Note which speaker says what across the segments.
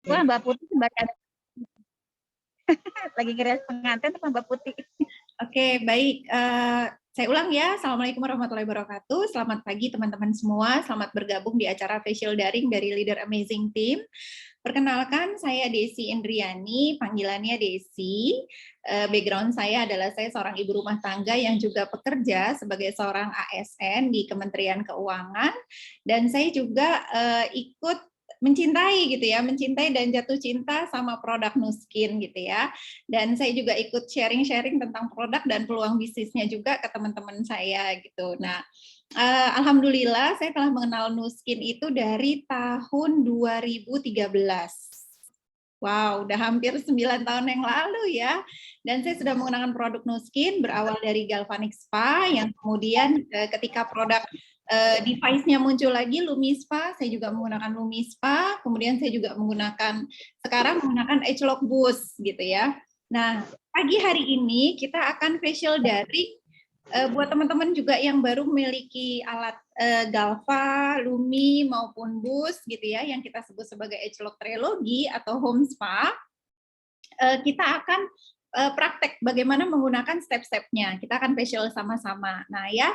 Speaker 1: Wah,
Speaker 2: Oke.
Speaker 1: Mbak Putih sembari ada lagi ngeres pengantin apa Mbak Putih?
Speaker 2: Oke, baik. Saya ulang ya. Assalamualaikum warahmatullahi wabarakatuh. Selamat pagi teman-teman semua. Selamat bergabung di acara facial daring dari Leader Amazing Team. Perkenalkan, saya Desi Indriani, panggilannya Desi. Background saya adalah saya seorang ibu rumah tangga yang juga bekerja sebagai seorang ASN di Kementerian Keuangan. Dan saya juga ikut mencintai gitu ya, mencintai dan jatuh cinta sama produk Nuskin gitu ya. Dan saya juga ikut sharing-sharing tentang produk dan peluang bisnisnya juga ke teman-teman saya gitu. Nah, alhamdulillah saya telah mengenal Nuskin itu dari tahun 2013. Wow, udah hampir 9 tahun yang lalu ya. Dan saya sudah menggunakan produk Nuskin berawal dari Galvanic Spa yang kemudian ketika produk device-nya muncul lagi Lumispa, saya juga menggunakan Lumispa, kemudian saya juga sekarang menggunakan Agelock Boost gitu ya. Nah, pagi hari ini kita akan facial daring buat teman-teman juga yang baru memiliki alat Galva, Lumi maupun Boost gitu ya, yang kita sebut sebagai Agelock Trilogy atau Home Spa. Kita akan praktek bagaimana menggunakan step-stepnya. Kita akan facial sama-sama. Nah ya,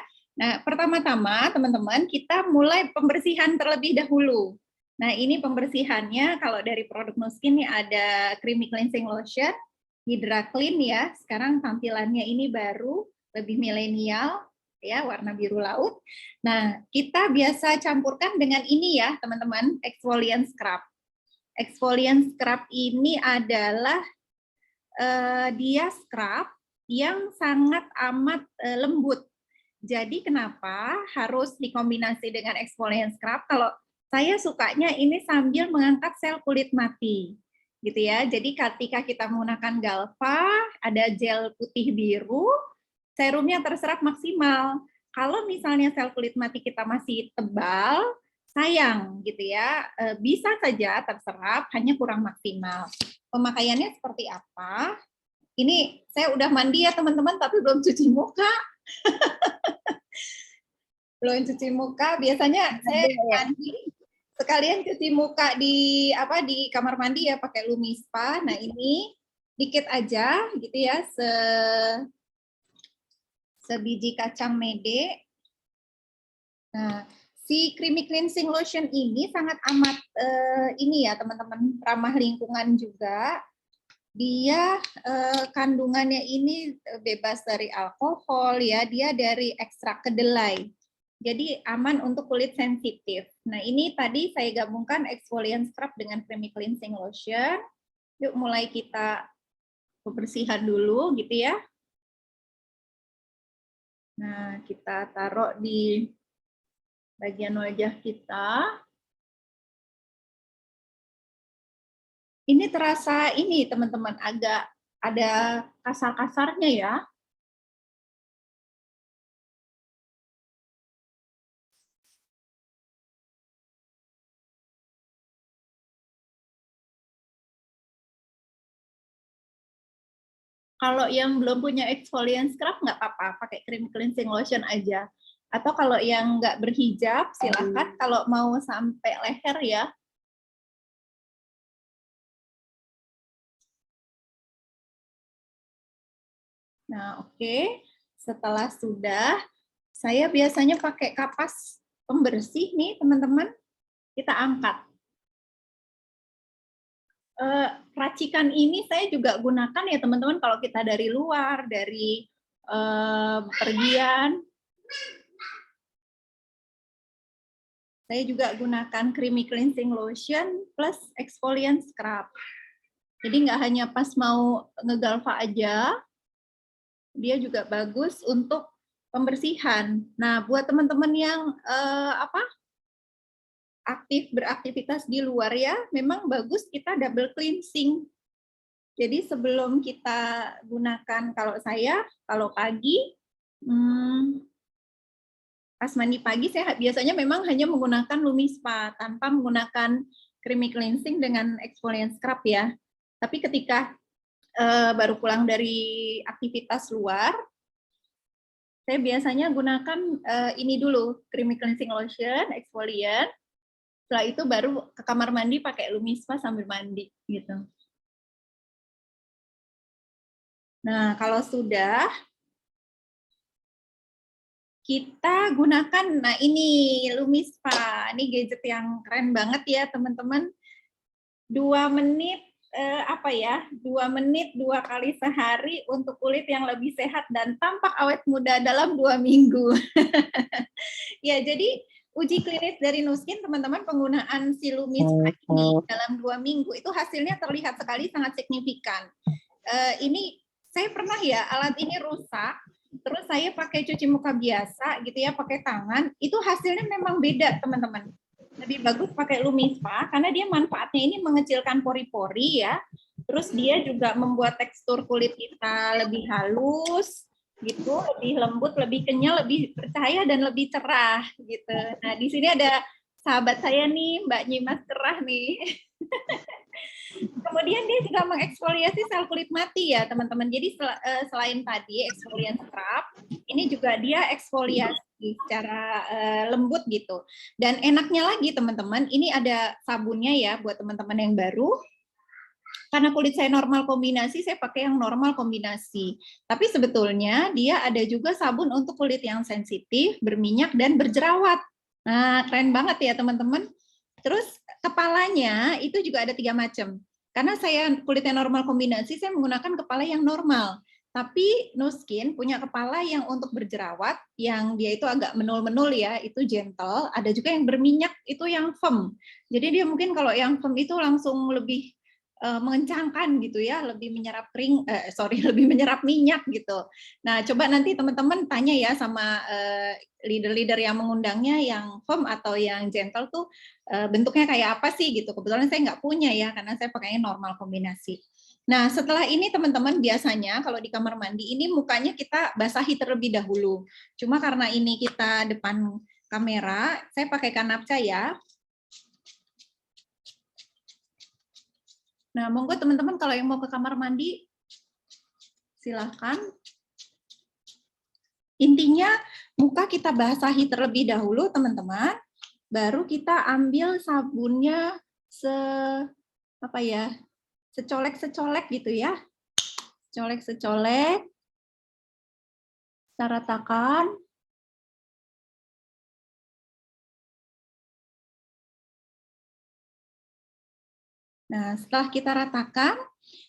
Speaker 2: pertama-tama teman-teman kita mulai pembersihan terlebih dahulu. Nah ini pembersihannya kalau dari produk Nuskin ini ada creamy cleansing lotion, Hydra Clean ya. Sekarang tampilannya ini baru, lebih milenial ya, warna biru laut. Nah kita biasa campurkan dengan ini ya teman-teman, exfoliant scrub. Exfoliant scrub ini adalah dia scrub yang sangat amat lembut. Jadi kenapa harus dikombinasi dengan exfoliant scrub? Kalau saya sukanya ini sambil mengangkat sel kulit mati, gitu ya. Jadi ketika kita menggunakan Galva, ada gel putih biru, serumnya terserap maksimal. Kalau misalnya sel kulit mati kita masih tebal, sayang gitu ya, bisa saja terserap, hanya kurang maksimal. Pemakaiannya seperti apa? Ini saya udah mandi ya teman-teman, tapi belum cuci muka. Belum cuci muka. Biasanya saya mandi sekalian cuci muka di kamar mandi ya pakai Lumispa. Nah ini dikit aja gitu ya, sebiji kacang mede. Nah si creamy cleansing lotion ini sangat amat ini ya teman-teman, ramah lingkungan juga. Dia kandungannya ini bebas dari alkohol ya, dia dari ekstrak kedelai. Jadi aman untuk kulit sensitif. Nah, ini tadi saya gabungkan exfoliant scrub dengan creamy cleansing lotion. Yuk mulai kita pembersihan dulu gitu ya. Nah, kita taruh di bagian wajah kita. Ini terasa ini teman-teman agak ada kasar-kasarnya ya. Kalau yang belum punya exfoliant scrub nggak apa-apa, pakai cream cleansing lotion aja. Atau kalau yang nggak berhijab, silakan kalau mau sampai leher ya. Nah, oke. Setelah sudah, saya biasanya pakai kapas pembersih nih, teman-teman. Kita angkat. Racikan ini saya juga gunakan ya, teman-teman, kalau kita dari luar, dari pergian. Saya juga gunakan creamy cleansing lotion plus exfoliant scrub. Jadi nggak hanya pas mau ngegalva aja, dia juga bagus untuk pembersihan. Nah, buat teman-teman yang beraktivitas di luar ya, memang bagus kita double cleansing. Jadi sebelum kita gunakan, kalau pagi, pas mandi pagi saya biasanya memang hanya menggunakan Lumispa tanpa menggunakan creamy cleansing dengan exfoliant scrub ya. Tapi ketika baru pulang dari aktivitas luar, saya biasanya gunakan ini dulu, creamy cleansing lotion, exfoliant. Setelah itu baru ke kamar mandi pakai Lumispa sambil mandi gitu. Nah, kalau sudah kita gunakan, nah ini Lumispa, ini gadget yang keren banget ya teman-teman. 2 menit 2 menit 2 kali sehari untuk kulit yang lebih sehat dan tampak awet muda dalam 2 minggu. Ya, jadi uji klinis dari Nuskin, teman-teman, penggunaan si Lumispa ini dalam 2 minggu itu hasilnya terlihat sekali sangat signifikan. Ini saya pernah ya, alat ini rusak, terus saya pakai cuci muka biasa gitu ya, pakai tangan, itu hasilnya memang beda teman-teman. Lebih bagus pakai Lumispa karena dia manfaatnya ini mengecilkan pori-pori ya, terus dia juga membuat tekstur kulit kita lebih halus gitu, lebih lembut, lebih kenyal, lebih percaya dan lebih cerah gitu. Nah di sini ada sahabat saya nih, Mbak Nyimas Cerah nih. Kemudian dia juga mengeksfoliasi sel kulit mati ya teman-teman. Jadi selain tadi eksfoliasi scrub, ini juga dia eksfoliasi secara lembut gitu. Dan enaknya lagi teman-teman, ini ada sabunnya ya buat teman-teman yang baru. Karena kulit saya normal kombinasi, saya pakai yang normal kombinasi. Tapi sebetulnya dia ada juga sabun untuk kulit yang sensitif, berminyak, dan berjerawat. Nah, keren banget ya teman-teman. Terus kepalanya itu juga ada 3 macam. Karena saya kulitnya normal kombinasi, saya menggunakan kepala yang normal. Tapi Nuskin punya kepala yang untuk berjerawat, yang dia itu agak menul-menul ya, itu gentle. Ada juga yang berminyak, itu yang firm. Jadi dia mungkin kalau yang firm itu langsung lebih mengencangkan gitu ya, lebih menyerap lebih menyerap minyak gitu. Nah, coba nanti teman-teman tanya ya sama leader-leader yang mengundangnya, yang firm atau yang gentle tuh bentuknya kayak apa sih gitu. Kebetulan saya nggak punya ya, karena saya pakainya normal kombinasi. Nah, setelah ini teman-teman biasanya kalau di kamar mandi ini mukanya kita basahi terlebih dahulu. Cuma karena ini kita depan kamera, saya pakai kanapca ya. Nah, monggo teman-teman kalau yang mau ke kamar mandi, silahkan. Intinya, muka kita basahi terlebih dahulu, teman-teman. Baru kita ambil sabunnya secolek-secolek gitu ya. Colek-secolek, kita ratakan. Nah, setelah kita ratakan,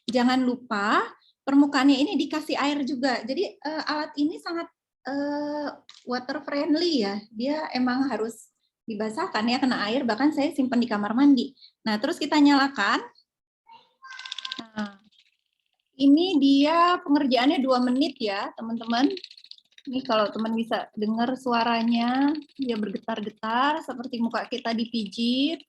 Speaker 2: jangan lupa permukaannya ini dikasih air juga. Jadi alat ini sangat water friendly ya. Dia emang harus dibasahkan ya, kena air, bahkan saya simpan di kamar mandi. Nah, terus kita nyalakan. Nah, ini dia pengerjaannya 2 menit ya, teman-teman. Ini kalau teman bisa dengar suaranya, dia bergetar-getar seperti muka kita dipijit.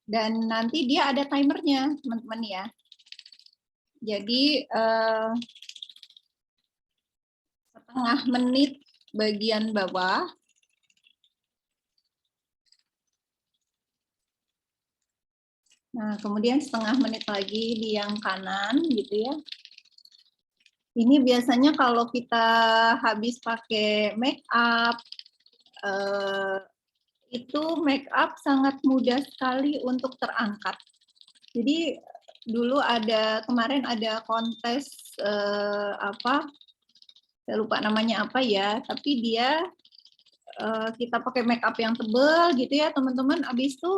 Speaker 2: Dan nanti dia ada timernya, teman-teman ya. Jadi setengah menit bagian bawah. Nah, kemudian setengah menit lagi di yang kanan gitu ya. Ini biasanya kalau kita habis pakai make up, itu make up sangat mudah sekali untuk terangkat. Jadi dulu kemarin ada kontes saya lupa namanya apa ya, tapi dia kita pakai make up yang tebal gitu ya teman-teman, habis itu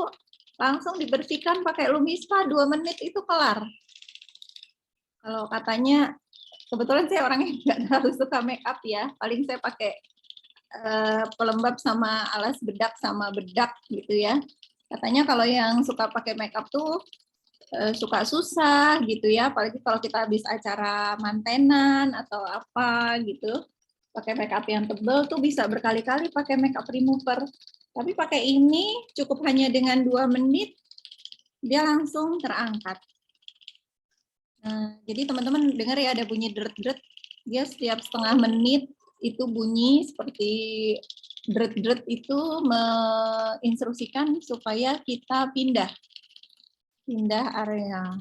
Speaker 2: langsung dibersihkan pakai Lumispa 2 menit itu kelar. Kalau katanya, kebetulan saya orang yang nggak terlalu suka make up ya, paling saya pakai pelembab sama alas bedak sama bedak gitu ya. Katanya kalau yang suka pakai make up tuh suka susah gitu ya, apalagi kalau kita habis acara mantenan atau apa gitu, pakai make up yang tebal tuh bisa berkali-kali pakai make up remover. Tapi pakai ini cukup hanya dengan 2 menit, dia langsung terangkat. Nah, jadi teman-teman dengar ya ada bunyi deret-deret, dia setiap setengah menit itu bunyi seperti deret-deret itu menginstruksikan supaya kita pindah area.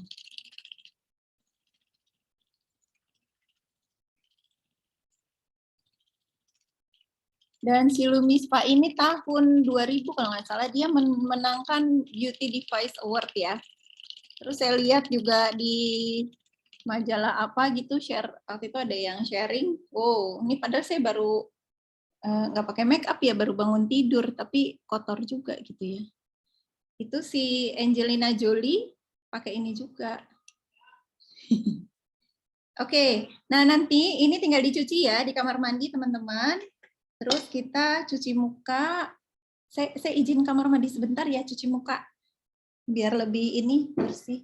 Speaker 2: Dan si Lumispa ini tahun 2000 kalau nggak salah dia menangkan Beauty Device Award ya. Terus saya lihat juga di majalah apa gitu share waktu itu ada yang sharing. Wow, ini padahal saya baru nggak pakai make up ya, baru bangun tidur tapi kotor juga gitu ya. Itu si Angelina Jolie pakai ini juga. Oke, nah nanti ini tinggal dicuci ya di kamar mandi teman-teman. Terus kita cuci muka. Saya izin kamar mandi sebentar ya, cuci muka biar lebih ini bersih.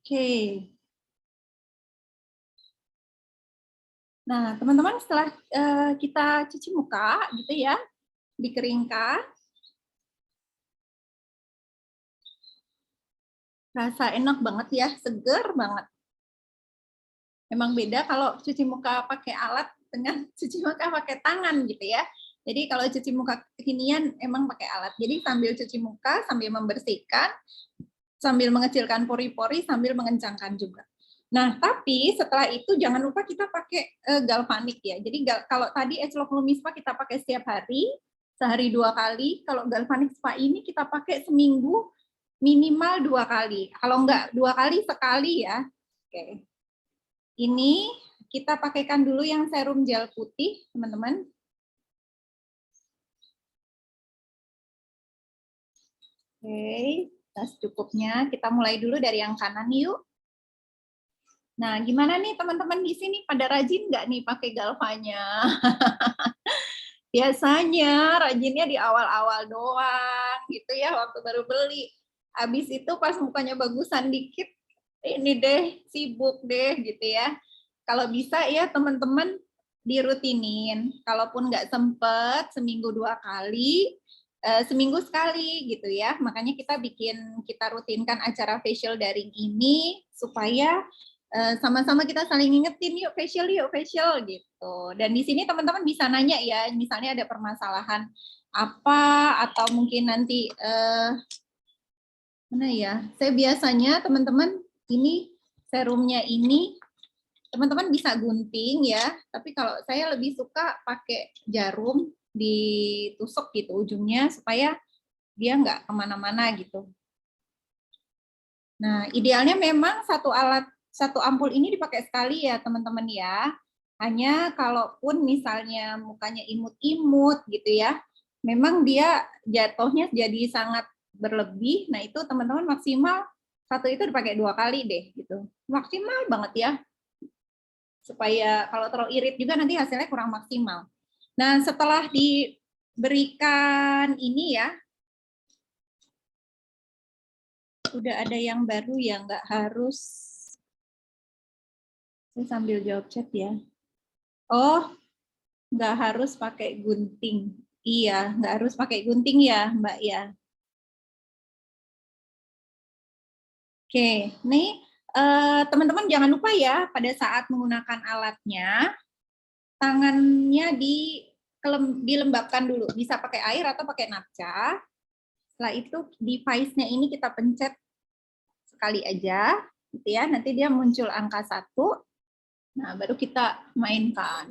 Speaker 2: Oke. Nah, teman-teman setelah kita cuci muka gitu ya, dikeringkan, rasa enak banget ya, seger banget. Memang beda kalau cuci muka pakai alat dengan cuci muka pakai tangan gitu ya. Jadi kalau cuci muka kekinian emang pakai alat. Jadi sambil cuci muka, sambil membersihkan, sambil mengecilkan pori-pori, sambil mengencangkan juga. Nah, tapi setelah itu jangan lupa kita pakai galvanik ya. Jadi kalau tadi Acelok Lumispa kita pakai setiap hari, sehari 2 kali. Kalau galvanik spa ini kita pakai seminggu minimal 2 kali. Kalau enggak 2 kali, sekali ya. Oke. Ini kita pakaikan dulu yang serum gel putih, teman-teman. Oke, secukupnya. Kita mulai dulu dari yang kanan yuk. Nah, gimana nih teman-teman di sini pada rajin nggak nih pakai galvanya? Biasanya rajinnya di awal-awal doang gitu ya, waktu baru beli. Habis itu pas mukanya bagusan dikit, ini deh sibuk deh gitu ya. Kalau bisa ya teman-teman dirutinin. Kalaupun nggak sempet seminggu 2 kali, seminggu sekali gitu ya. Makanya kita rutinkan acara facial daring ini supaya sama-sama kita saling ngingetin yuk facial gitu. Dan di sini teman-teman bisa nanya ya, misalnya ada permasalahan apa atau mungkin nanti mana ya? Saya biasanya teman-teman ini serumnya ini teman-teman bisa gunting ya, tapi kalau saya lebih suka pakai jarum ditusuk gitu ujungnya supaya dia nggak kemana-mana gitu. Nah, idealnya memang satu ampul ini dipakai sekali ya teman-teman ya. Hanya kalaupun misalnya mukanya imut-imut gitu ya, memang dia jatuhnya jadi sangat berlebih. Nah itu teman-teman maksimal satu itu dipakai 2 kali deh gitu. Maksimal banget ya. Supaya kalau terlalu irit juga nanti hasilnya kurang maksimal. Nah setelah diberikan ini ya, udah ada yang baru ya, nggak harus. Saya sambil jawab chat ya. Oh, nggak harus pakai gunting. Iya, nggak harus pakai gunting ya, Mbak ya. Oke, nih teman-teman jangan lupa ya pada saat menggunakan alatnya, tangannya dilembabkan dulu. Bisa pakai air atau pakai napca. Setelah itu device-nya ini kita pencet sekali aja, gitu ya. Nanti dia muncul angka 1. Nah, baru kita mainkan.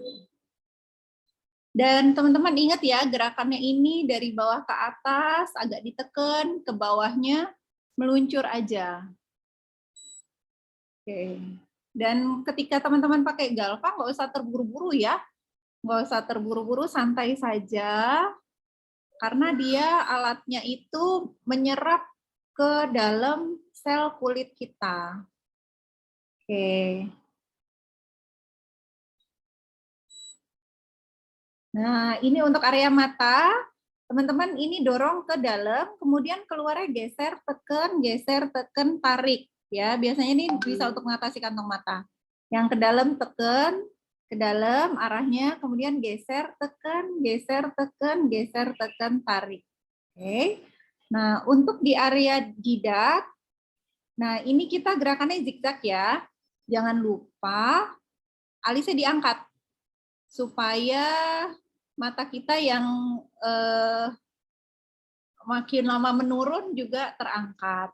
Speaker 2: Dan teman-teman ingat ya, gerakannya ini dari bawah ke atas, agak ditekan, ke bawahnya meluncur aja. Oke. Dan ketika teman-teman pakai galva, nggak usah terburu-buru ya. Nggak usah terburu-buru, santai saja. Karena dia alatnya itu menyerap ke dalam sel kulit kita. Oke. Nah, ini untuk area mata. Teman-teman ini dorong ke dalam, kemudian keluarnya geser, tekan, tarik. Ya, biasanya ini bisa untuk mengatasi kantong mata. Yang ke dalam tekan, ke dalam arahnya, kemudian geser, tekan, tarik. Oke. Nah, untuk di area jidat, nah ini kita gerakannya zigzag ya. Jangan lupa alisnya diangkat supaya mata kita yang makin lama menurun juga terangkat.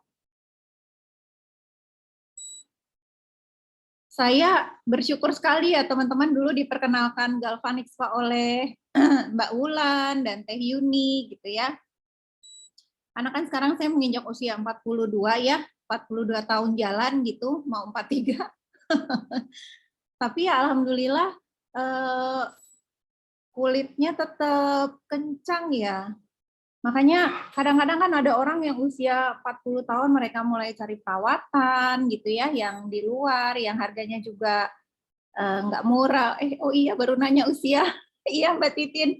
Speaker 2: Saya bersyukur sekali ya teman-teman, dulu diperkenalkan Galvanic Spa oleh Mbak Wulan dan Teh Yuni gitu ya. Karena kan sekarang saya menginjak usia 42 ya, 42 tahun jalan gitu, mau 43. Tapi ya alhamdulillah kulitnya tetap kencang ya. Makanya kadang-kadang kan ada orang yang usia 40 tahun mereka mulai cari perawatan gitu ya, yang di luar, yang harganya juga nggak murah. Oh iya baru nanya usia. Iya Mbak Titin,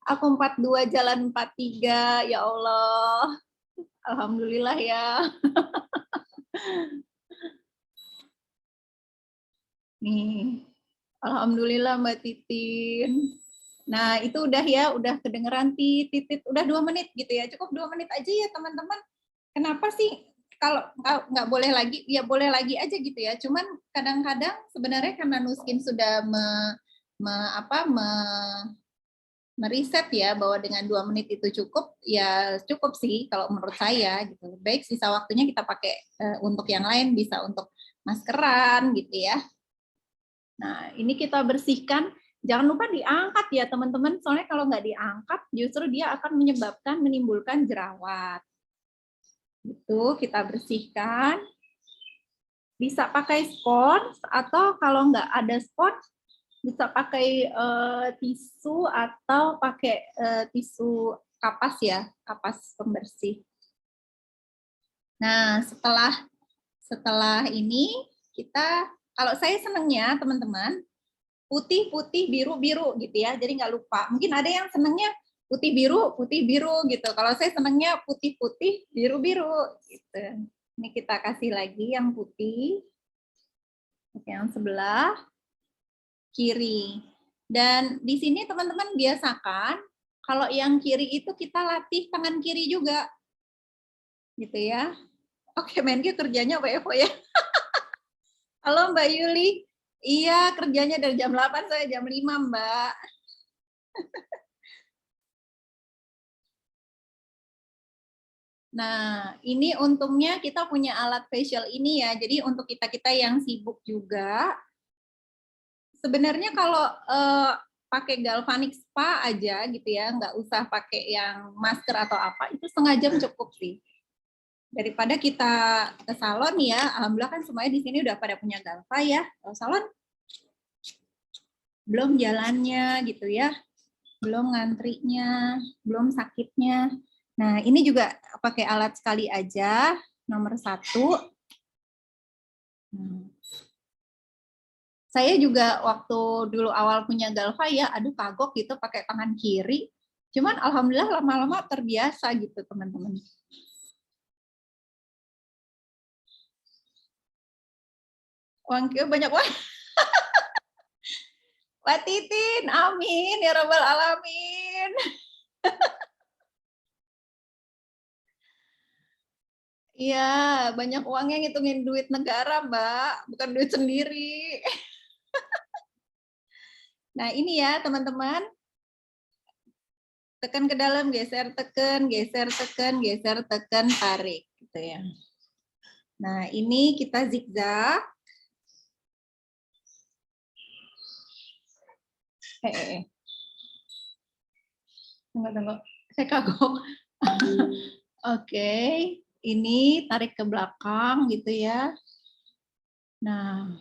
Speaker 2: aku 42 jalan 43, ya Allah. Alhamdulillah ya. Nih, alhamdulillah Mbak Titin. Nah, itu udah ya, udah kedengeran titit, udah 2 menit gitu ya. Cukup 2 menit aja ya teman-teman. Kenapa sih kalau nggak boleh lagi, ya boleh lagi aja gitu ya. Cuman kadang-kadang sebenarnya karena Nuskin sudah meriset ya bahwa dengan 2 menit itu cukup, ya cukup sih kalau menurut saya gitu. Baik sisa waktunya kita pakai untuk yang lain, bisa untuk maskeran gitu ya. Nah, ini kita bersihkan. Jangan lupa diangkat ya teman-teman, soalnya kalau nggak diangkat justru dia akan menimbulkan jerawat. Itu kita bersihkan. Bisa pakai spons atau kalau nggak ada spons bisa pakai tisu atau pakai tisu kapas ya, kapas pembersih. Nah, setelah ini kita, kalau saya senangnya teman-teman putih-putih, biru-biru gitu ya. Jadi nggak lupa. Mungkin ada yang senangnya putih-biru gitu. Kalau saya senangnya putih-putih, biru-biru gitu. Ini kita kasih lagi yang putih. Yang sebelah kiri. Dan di sini teman-teman biasakan kalau yang kiri itu kita latih tangan kiri juga. Gitu ya. Oke, Menkyu kerjanya WFO ya. Halo Mbak Yuli. Iya, kerjanya dari jam 8 saya jam 5, Mbak. Nah, ini untungnya kita punya alat facial ini ya. Jadi untuk kita-kita yang sibuk juga, sebenarnya kalau pakai galvanic spa aja gitu ya, nggak usah pakai yang masker atau apa, itu setengah jam cukup sih. Daripada kita ke salon ya, alhamdulillah kan semuanya di sini udah pada punya galva ya. Kalau salon belum jalannya gitu ya, belum ngantrinya, belum sakitnya. Nah, ini juga pakai alat sekali aja, nomor 1. Saya juga waktu dulu awal punya galva ya, aduh kagok gitu pakai tangan kiri. Cuman alhamdulillah lama-lama terbiasa gitu teman-teman. Wangkio banyak banget. Mbak Titin, amin ya rabbal alamin. Iya, banyak uangnya ngitungin duit negara, Mbak, bukan duit sendiri. Nah, ini ya, teman-teman. Tekan ke dalam, geser, tekan, tarik gitu ya. Nah, ini kita zigzag. Tunggu. Saya kagok. Oke, ini tarik ke belakang gitu ya. Nah,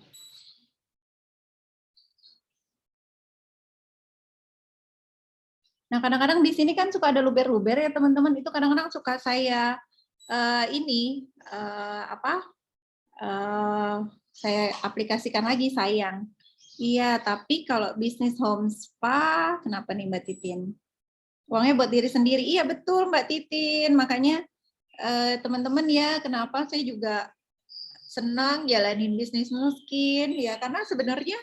Speaker 2: kadang-kadang di sini kan suka ada luber-luber ya teman-teman. Itu kadang-kadang suka saya saya aplikasikan lagi sayang. Iya, tapi kalau bisnis home spa, kenapa nih Mbak Titin? Uangnya buat diri sendiri. Iya betul Mbak Titin, makanya teman-teman ya, kenapa saya juga senang jalanin bisnis Nuskin ya, karena sebenarnya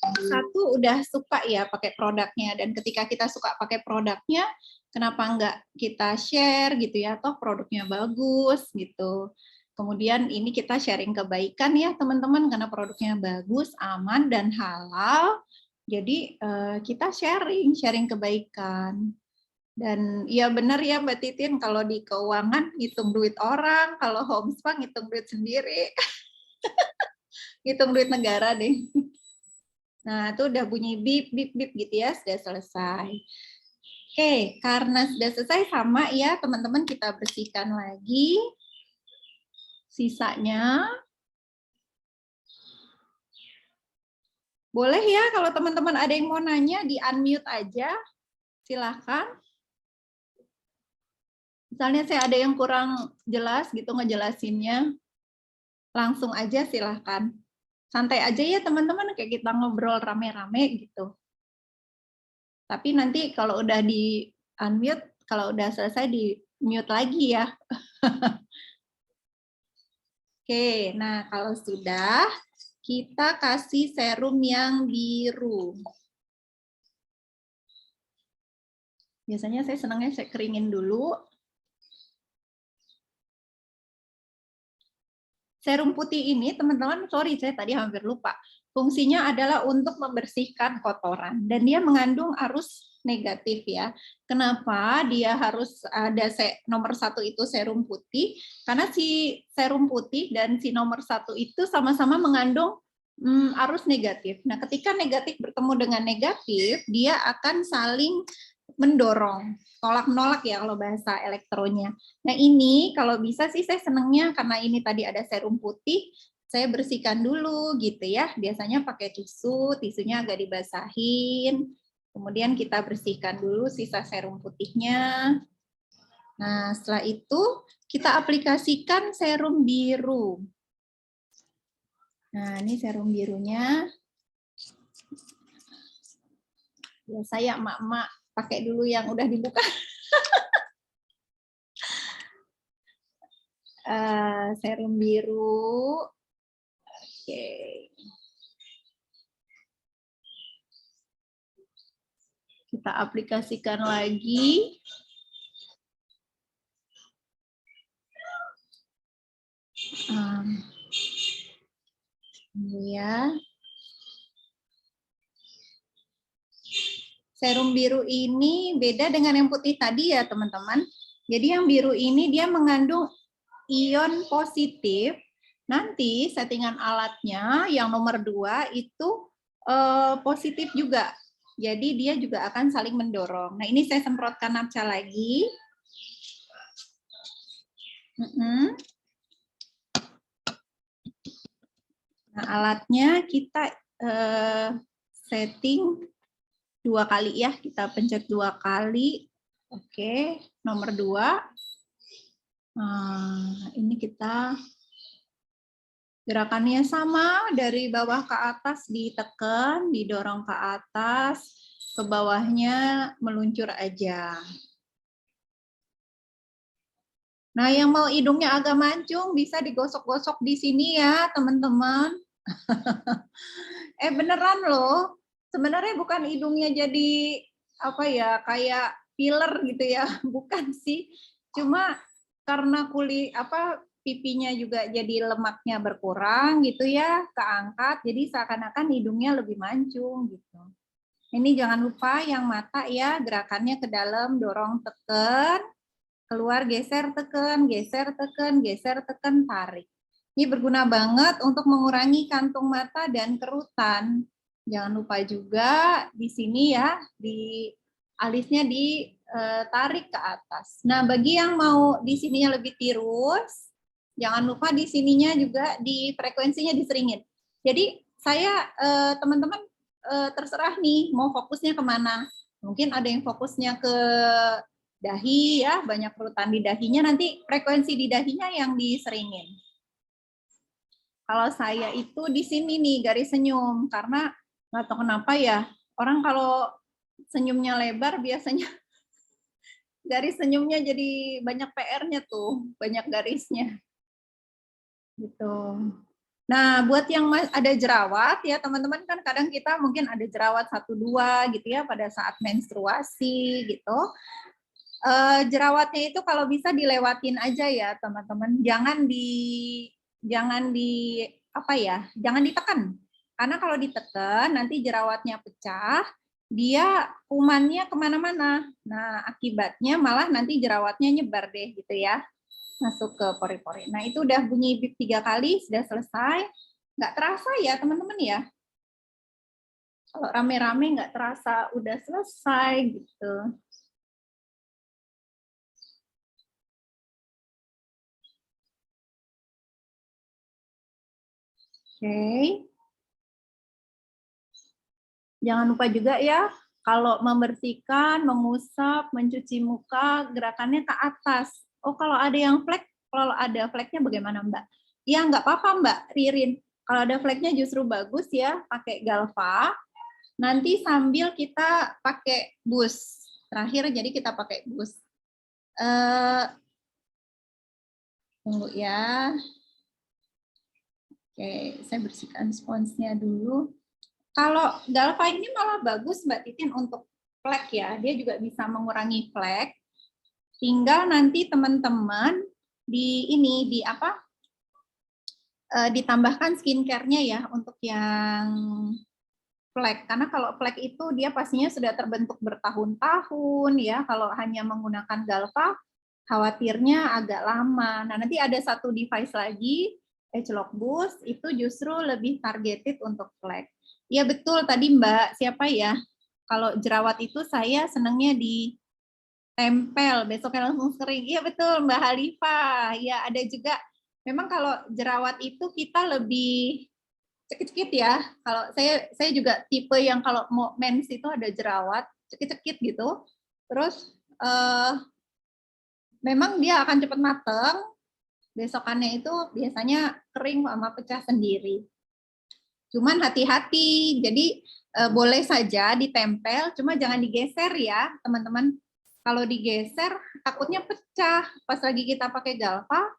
Speaker 2: satu udah suka ya pakai produknya, dan ketika kita suka pakai produknya, kenapa enggak kita share gitu ya, toh produknya bagus gitu. Kemudian ini kita sharing kebaikan ya teman-teman, karena produknya bagus, aman dan halal. Jadi kita sharing kebaikan. Dan ya benar ya Mbak Titin, kalau di keuangan ngitung duit orang, kalau home spa ngitung duit sendiri. Ngitung duit negara deh. Nah, itu udah bunyi bip, bip, bip gitu ya, sudah selesai. Oke, karena sudah selesai sama ya, teman-teman kita bersihkan lagi. Sisanya. Boleh ya, kalau teman-teman ada yang mau nanya, di-unmute aja. Silahkan. Misalnya saya ada yang kurang jelas gitu ngejelasinnya, langsung aja silahkan. Santai aja ya teman-teman, kayak kita ngobrol rame-rame gitu. Tapi nanti kalau udah di unmute, kalau udah selesai di mute lagi ya. Oke, nah kalau sudah, kita kasih serum yang biru. Biasanya saya senangnya saya keringin dulu. Serum putih ini, teman-teman, sorry saya tadi hampir lupa. Fungsinya adalah untuk membersihkan kotoran dan dia mengandung arus negatif ya. Kenapa dia harus ada nomor 1 itu serum putih? Karena si serum putih dan si nomor 1 itu sama-sama mengandung arus negatif. Nah, ketika negatif bertemu dengan negatif, dia akan saling mendorong, tolak-menolak ya kalau bahasa elektronya. Nah ini kalau bisa sih saya senangnya karena ini tadi ada serum putih, saya bersihkan dulu gitu ya. Biasanya pakai tisu, tisunya agak dibasahin, kemudian kita bersihkan dulu sisa serum putihnya. Nah setelah itu kita aplikasikan serum biru. Nah ini serum birunya. Ya saya emak-emak pakai dulu yang udah dibuka. Serum biru. Oke. Kita aplikasikan lagi. Ya. Serum biru ini beda dengan yang putih tadi ya teman-teman. Jadi yang biru ini dia mengandung ion positif. Nanti settingan alatnya yang nomor 2 itu positif juga. Jadi dia juga akan saling mendorong. Nah ini saya semprotkan napca lagi. Nah alatnya kita setting 2 kali ya, kita pencet 2 kali. Oke, nomor 2. Nah, ini kita gerakannya sama, dari bawah ke atas ditekan, didorong ke atas, ke bawahnya meluncur aja. Nah, yang mau hidungnya agak mancung bisa digosok-gosok di sini ya, teman-teman. Beneran loh. Sebenarnya bukan hidungnya jadi apa ya, kayak filler gitu ya, bukan sih. Cuma karena pipinya juga jadi lemaknya berkurang gitu ya, keangkat, jadi seakan-akan hidungnya lebih mancung gitu. Ini jangan lupa yang mata ya, gerakannya ke dalam, dorong, tekan, keluar, geser, tekan, geser, tekan, geser, tekan, tarik. Ini berguna banget untuk mengurangi kantung mata dan kerutan. Jangan lupa juga di sini ya, di alisnya ditarik ke atas. Nah, bagi yang mau di sininya lebih tirus, jangan lupa di sininya juga di frekuensinya diseringin. Jadi saya teman-teman terserah nih mau fokusnya kemana. Mungkin ada yang fokusnya ke dahi ya, banyak kerutan di dahinya, nanti frekuensi di dahinya yang diseringin. Kalau saya itu di sini nih garis senyum, karena nggak tahu kenapa ya, orang kalau senyumnya lebar biasanya garis senyumnya jadi banyak PR-nya tuh, banyak garisnya. Gitu. Nah, buat yang ada jerawat ya teman-teman, kan kadang kita mungkin ada jerawat 1-2 gitu ya pada saat menstruasi gitu. Jerawatnya itu kalau bisa dilewatin aja ya teman-teman, jangan di apa ya, jangan ditekan. Karena kalau ditekan nanti jerawatnya pecah, dia kumannya kemana-mana. Nah, akibatnya malah nanti jerawatnya nyebar deh gitu ya, masuk ke pori-pori. Nah, itu udah bunyi bip 3 kali, sudah selesai. Nggak terasa ya teman-teman ya. Kalau rame-rame nggak terasa udah selesai gitu. Oke. Jangan lupa juga ya, kalau membersihkan, mengusap, mencuci muka, gerakannya ke atas. Oh, kalau ada yang flek, kalau ada fleknya bagaimana Mbak? Ya, nggak apa-apa Mbak Ririn. Kalau ada fleknya justru bagus ya, pakai Galva. Nanti sambil kita pakai bus. Terakhir jadi kita pakai bus. Tunggu ya. Oke, saya bersihkan sponsnya dulu. Kalau Galva ini malah bagus Mbak Titin untuk flek ya. Dia juga bisa mengurangi flek. Tinggal nanti teman-teman di apa? Ditambahkan skincare-nya ya untuk yang flek. Karena kalau flek itu dia pastinya sudah terbentuk bertahun-tahun ya. Kalau hanya menggunakan Galva, khawatirnya agak lama. Nah, nanti ada satu device lagi, Agelock Boost, itu justru lebih targeted untuk flek. Ya betul tadi Mbak, siapa ya? Kalau jerawat itu saya senangnya ditempel, besoknya langsung kering. Iya betul Mbak Halifah. Ya ada juga, memang kalau jerawat itu kita lebih cekit-cekit ya. Kalau saya juga tipe yang kalau mau mens itu ada jerawat, cekit-cekit gitu. Terus memang dia akan cepat mateng, besokannya itu biasanya kering sama pecah sendiri. Cuman hati-hati, jadi boleh saja ditempel, cuma jangan digeser ya teman-teman. Kalau digeser takutnya pecah, pas lagi kita pakai Galva,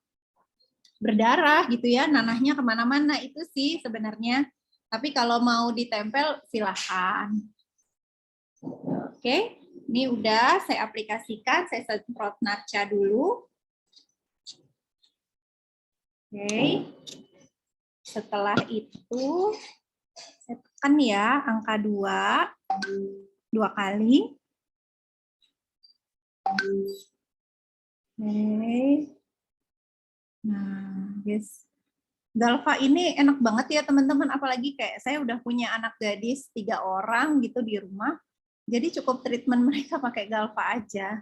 Speaker 2: berdarah gitu ya, nanahnya kemana-mana, itu sih sebenarnya. Tapi kalau mau ditempel silahkan. Oke, ini udah saya aplikasikan, saya semprot Narca dulu. Oke, setelah itu saya tekan ya angka 2 kali. Oke. Nah, guys. Galva ini enak banget ya teman-teman, apalagi kayak saya udah punya anak gadis 3 orang gitu di rumah. Jadi cukup treatment mereka pakai Galva aja.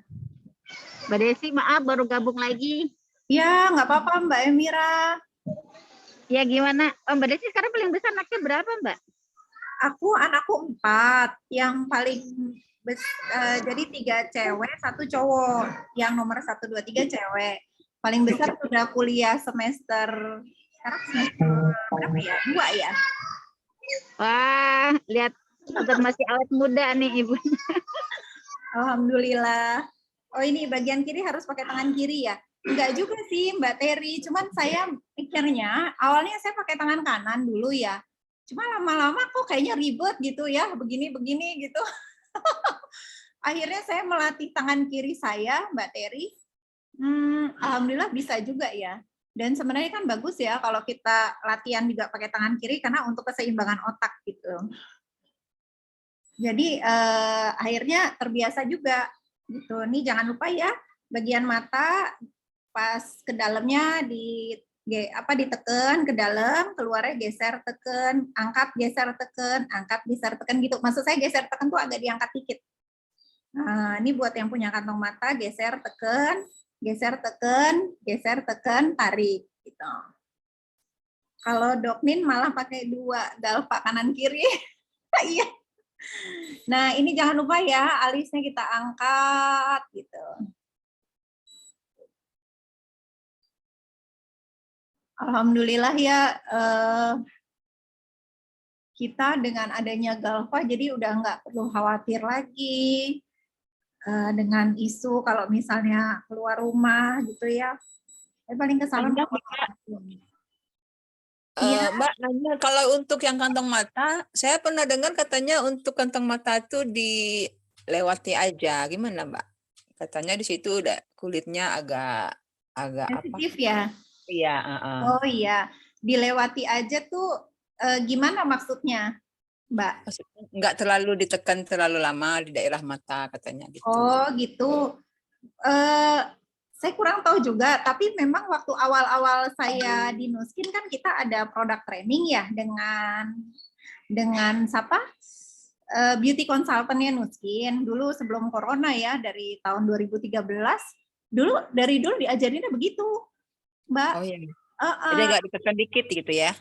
Speaker 1: Mbak Desi, maaf baru gabung lagi.
Speaker 2: Ya, nggak apa-apa Mbak Emira.
Speaker 1: Ya gimana? Oh, Mbak Desi sekarang paling besar anaknya berapa Mbak?
Speaker 2: Anakku 4, yang paling jadi 3 cewek, 1 cowok. Yang nomor 1, 2, 3 cewek. Paling besar sudah kuliah semester, sekarang semester berapa ya? 2 ya?
Speaker 1: Wah, lihat tetap masih awet muda nih Ibu.
Speaker 2: Alhamdulillah. Oh ini bagian kiri harus pakai tangan kiri ya? Enggak juga sih Mbak Terry, cuman saya pikirnya awalnya saya pakai tangan kanan dulu ya. Cuma lama-lama kok kayaknya ribet gitu ya, begini-begini gitu. Akhirnya saya melatih tangan kiri saya, Mbak Terry. Alhamdulillah bisa juga ya. Dan sebenarnya kan bagus ya kalau kita latihan juga pakai tangan kiri karena untuk keseimbangan otak gitu. Jadi akhirnya terbiasa juga gitu. Nih jangan lupa ya, bagian mata pas ke dalamnya ditekan ke dalam, keluarnya geser tekan, angkat geser tekan, angkat geser tekan gitu. Maksud saya geser tekan tuh agak diangkat dikit. Nah, ini buat yang punya kantong mata, geser tekan, geser tekan, tarik gitu. Kalau Doknin malah pakai 2 Galva kanan kiri. Iya. Nah, ini jangan lupa ya, alisnya kita angkat gitu. Alhamdulillah ya, kita dengan adanya Galva jadi udah nggak perlu khawatir lagi dengan isu kalau misalnya keluar rumah gitu ya. Paling kesalahan iya.
Speaker 3: Mbak nanya kalau untuk yang kantong mata, saya pernah dengar katanya untuk kantong mata itu dilewati aja. Gimana, Mbak? Katanya di situ udah kulitnya agak apa?
Speaker 2: Sensitif ya.
Speaker 3: Iya,
Speaker 2: Oh iya, dilewati aja tuh gimana maksudnya, Mbak?
Speaker 3: Maksudnya nggak terlalu ditekan terlalu lama di daerah mata katanya gitu.
Speaker 2: Oh gitu. Saya kurang tahu juga, tapi memang waktu awal-awal saya di Nuskin kan kita ada produk training ya dengan siapa? Beauty consultantnya Nuskin dulu sebelum corona ya, dari tahun 2013. Dari dulu diajarinnya begitu, Mbak.
Speaker 3: Oh iya. Jadi nggak ditekan dikit gitu ya?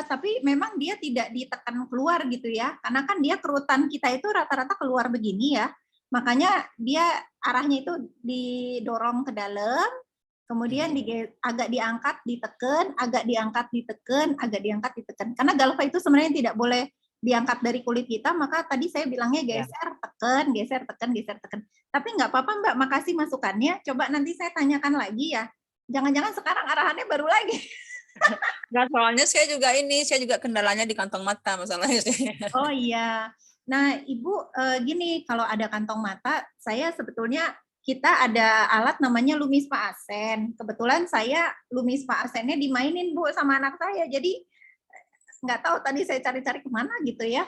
Speaker 2: Tapi memang dia tidak ditekan keluar gitu ya, karena kan dia kerutan kita itu rata-rata keluar begini ya. Makanya dia arahnya itu didorong ke dalam, kemudian agak diangkat, ditekan, agak diangkat, ditekan, agak diangkat, ditekan. Karena Galva itu sebenarnya tidak boleh diangkat dari kulit kita, maka tadi saya bilangnya geser, tekan, geser, tekan, geser, tekan. Tapi nggak apa-apa Mbak, makasih masukannya. Coba nanti saya tanyakan lagi ya. Jangan-jangan sekarang arahannya baru lagi.
Speaker 3: Nah, soalnya saya juga kendalanya di kantong mata masalahnya.
Speaker 2: Oh iya. Nah, Ibu gini, kalau ada kantong mata, saya sebetulnya kita ada alat namanya Lumispa Asen. Kebetulan saya Lumispa Asennya dimainin Bu sama anak saya. Jadi nggak tahu tadi saya cari-cari kemana gitu ya.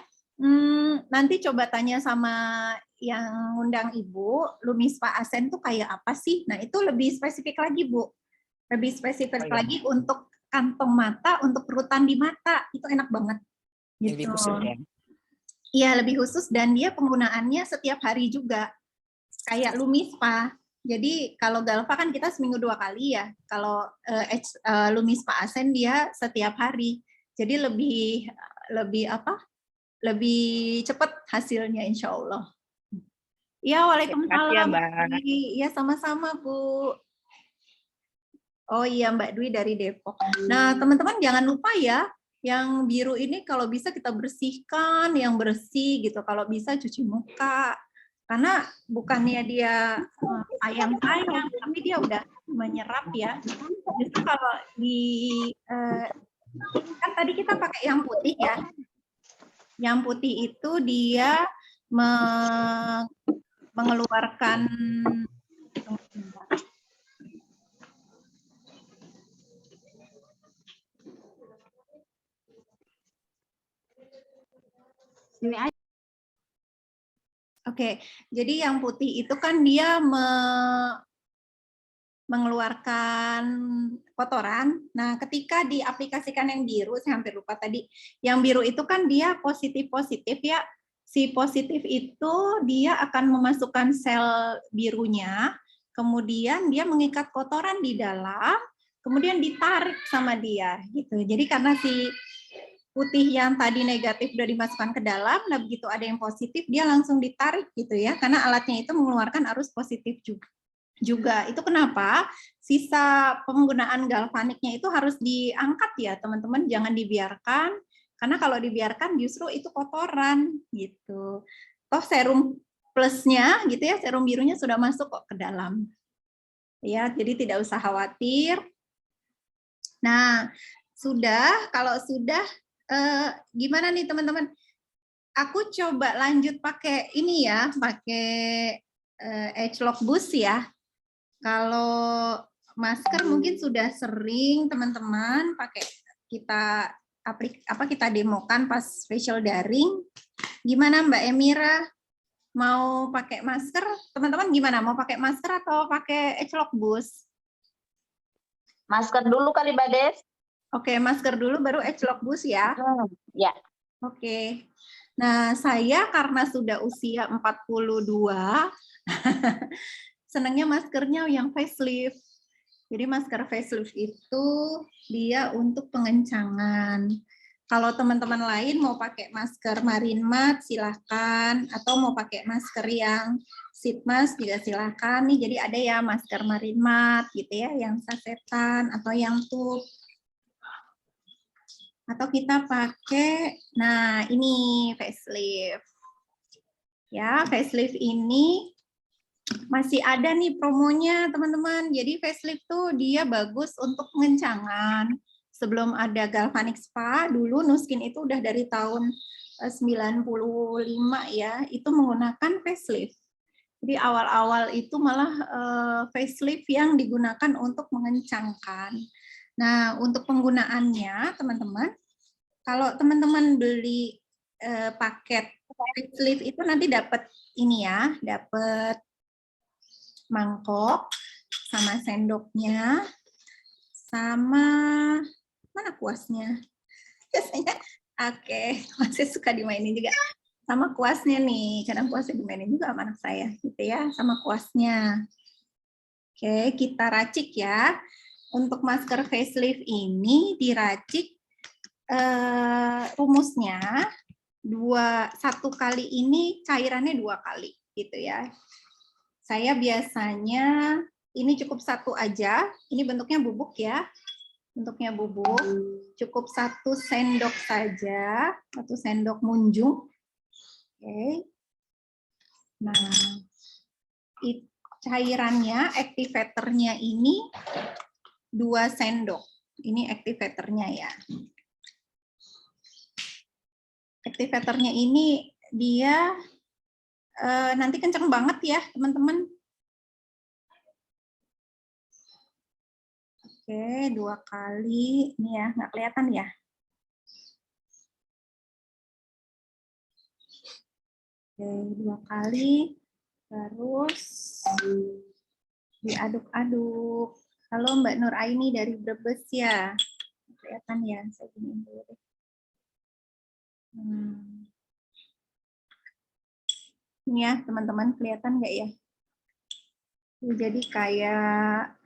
Speaker 2: Nanti coba tanya sama yang ngundang Ibu, Lumispa Asen tuh kayak apa sih? Nah, itu lebih spesifik lagi Bu. Lebih spesifik lagi untuk kantong mata, untuk kerutan di mata. Itu enak banget. Gitu.
Speaker 3: Lebih khusus ya?
Speaker 2: Iya, lebih khusus dan dia penggunaannya setiap hari juga. Kayak Lumispa. Jadi kalau Galva kan kita seminggu 2 kali ya. Kalau Lumispa Asen dia setiap hari. Jadi lebih cepat hasilnya insya Allah. Ya, waalaikumsalam. Iya, sama-sama Bu. Oh iya, Mbak Dwi dari Depok. Nah, teman-teman jangan lupa ya, yang biru ini kalau bisa kita bersihkan, yang bersih gitu. Kalau bisa cuci muka. Karena bukannya dia sayang-sayang, tapi dia udah menyerap ya. Justru kalau kan tadi kita pakai yang putih ya. Yang putih itu dia mengeluarkan Oke, jadi yang putih itu kan dia mengeluarkan kotoran. Nah, ketika diaplikasikan yang biru, saya hampir lupa tadi, yang biru itu kan dia positif-positif ya. Si positif itu dia akan memasukkan sel birunya, kemudian dia mengikat kotoran di dalam, kemudian ditarik sama dia gitu. Jadi karena si putih yang tadi negatif udah dimasukkan ke dalam, nah begitu ada yang positif dia langsung ditarik gitu ya, karena alatnya itu mengeluarkan arus positif juga. Itu kenapa sisa penggunaan galvaniknya itu harus diangkat ya teman-teman, jangan dibiarkan, karena kalau dibiarkan justru itu kotoran gitu. Toh serum plusnya gitu ya, serum birunya sudah masuk kok ke dalam. Ya, jadi tidak usah khawatir. Nah, kalau sudah gimana nih teman-teman? Aku coba lanjut pakai ini ya, pakai Edgelock Boost ya. Kalau masker mungkin sudah sering teman-teman pakai kita demokan pas facial daring. Gimana Mbak Emira? Mau pakai masker? Teman-teman gimana? Mau pakai masker atau pakai Edgelock Boost?
Speaker 1: Masker dulu kali Mbak Des.
Speaker 2: Oke, masker dulu baru Edgelock Boost ya.
Speaker 1: Ya.
Speaker 2: Oke. Nah, saya karena sudah usia 42, senangnya maskernya yang facelift. Jadi masker facelift itu dia untuk pengencangan. Kalau teman-teman lain mau pakai masker Marine Matte silahkan, atau mau pakai masker yang sheet mask juga silahkan. Nih jadi ada ya masker Marine Matte gitu ya, yang sasetan atau yang tube. Atau kita pakai, nah ini facelift. Ya, facelift ini masih ada nih promonya teman-teman. Jadi facelift tuh dia bagus untuk pengencangan. Sebelum ada Galvanic Spa, dulu Nuskin itu udah dari tahun 95 ya, itu menggunakan facelift. Jadi awal-awal itu malah facelift yang digunakan untuk mengencangkan. Nah, untuk penggunaannya teman-teman, kalau teman-teman beli paket facelift itu nanti dapat ini ya, dapat mangkok sama sendoknya, sama mana kuasnya? Biasanya, oke, masih suka dimainin juga. Sama kuasnya nih, kadang kuasnya dimainin juga sama anak saya, gitu ya, sama kuasnya. Oke, kita racik ya. Untuk masker facelift ini diracik rumusnya satu kali ini cairannya 2 kali, gitu ya. Saya biasanya ini cukup 1 aja. Ini bentuknya bubuk ya. Bentuknya bubuk. Cukup 1 sendok saja. 1 sendok munjung. Oke. Nah, cairannya, activatornya ini 2 sendok. Ini activatornya ya. Activatornya ini dia nanti kenceng banget ya teman-teman. Oke, 2 kali. Ini ya, nggak kelihatan ya. Oke, 2 kali. Terus diaduk-aduk. Halo Mbak Nur Aini dari Brebes ya. Kelihatan ya, saya giniin dulu deh. Ini ya teman-teman, kelihatan nggak ya? Jadi kayak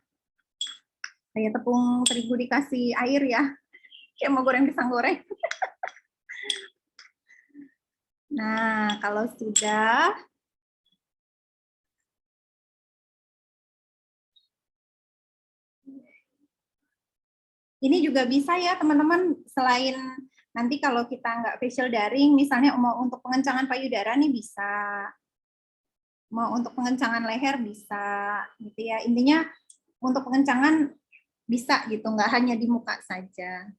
Speaker 2: tepung terigu dikasih air ya. Kayak mau goreng pisang goreng. Nah, kalau sudah, ini juga bisa ya teman-teman, selain nanti kalau kita nggak facial daring, misalnya mau untuk pengencangan payudara nih bisa, mau untuk pengencangan leher bisa, gitu ya. Intinya untuk pengencangan bisa gitu, nggak hanya di muka saja.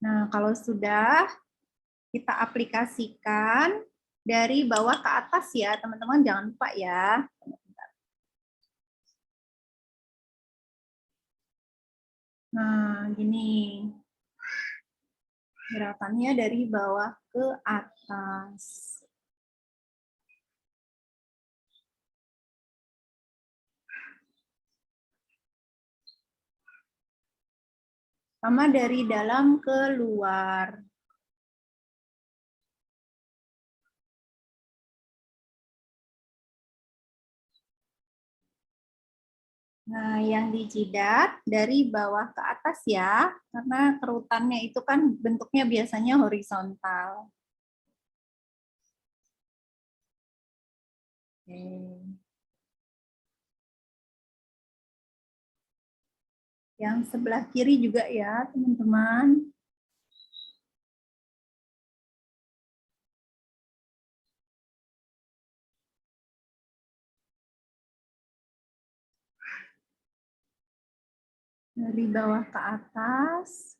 Speaker 2: Nah, kalau sudah kita aplikasikan dari bawah ke atas ya, teman-teman jangan lupa ya. Nah, gini. Gerakannya dari bawah ke atas. Sama dari dalam ke luar. Nah, yang dijidat dari bawah ke atas ya, karena kerutannya itu kan bentuknya biasanya horizontal. Oke. Yang sebelah kiri juga ya, teman-teman. Dari bawah ke atas.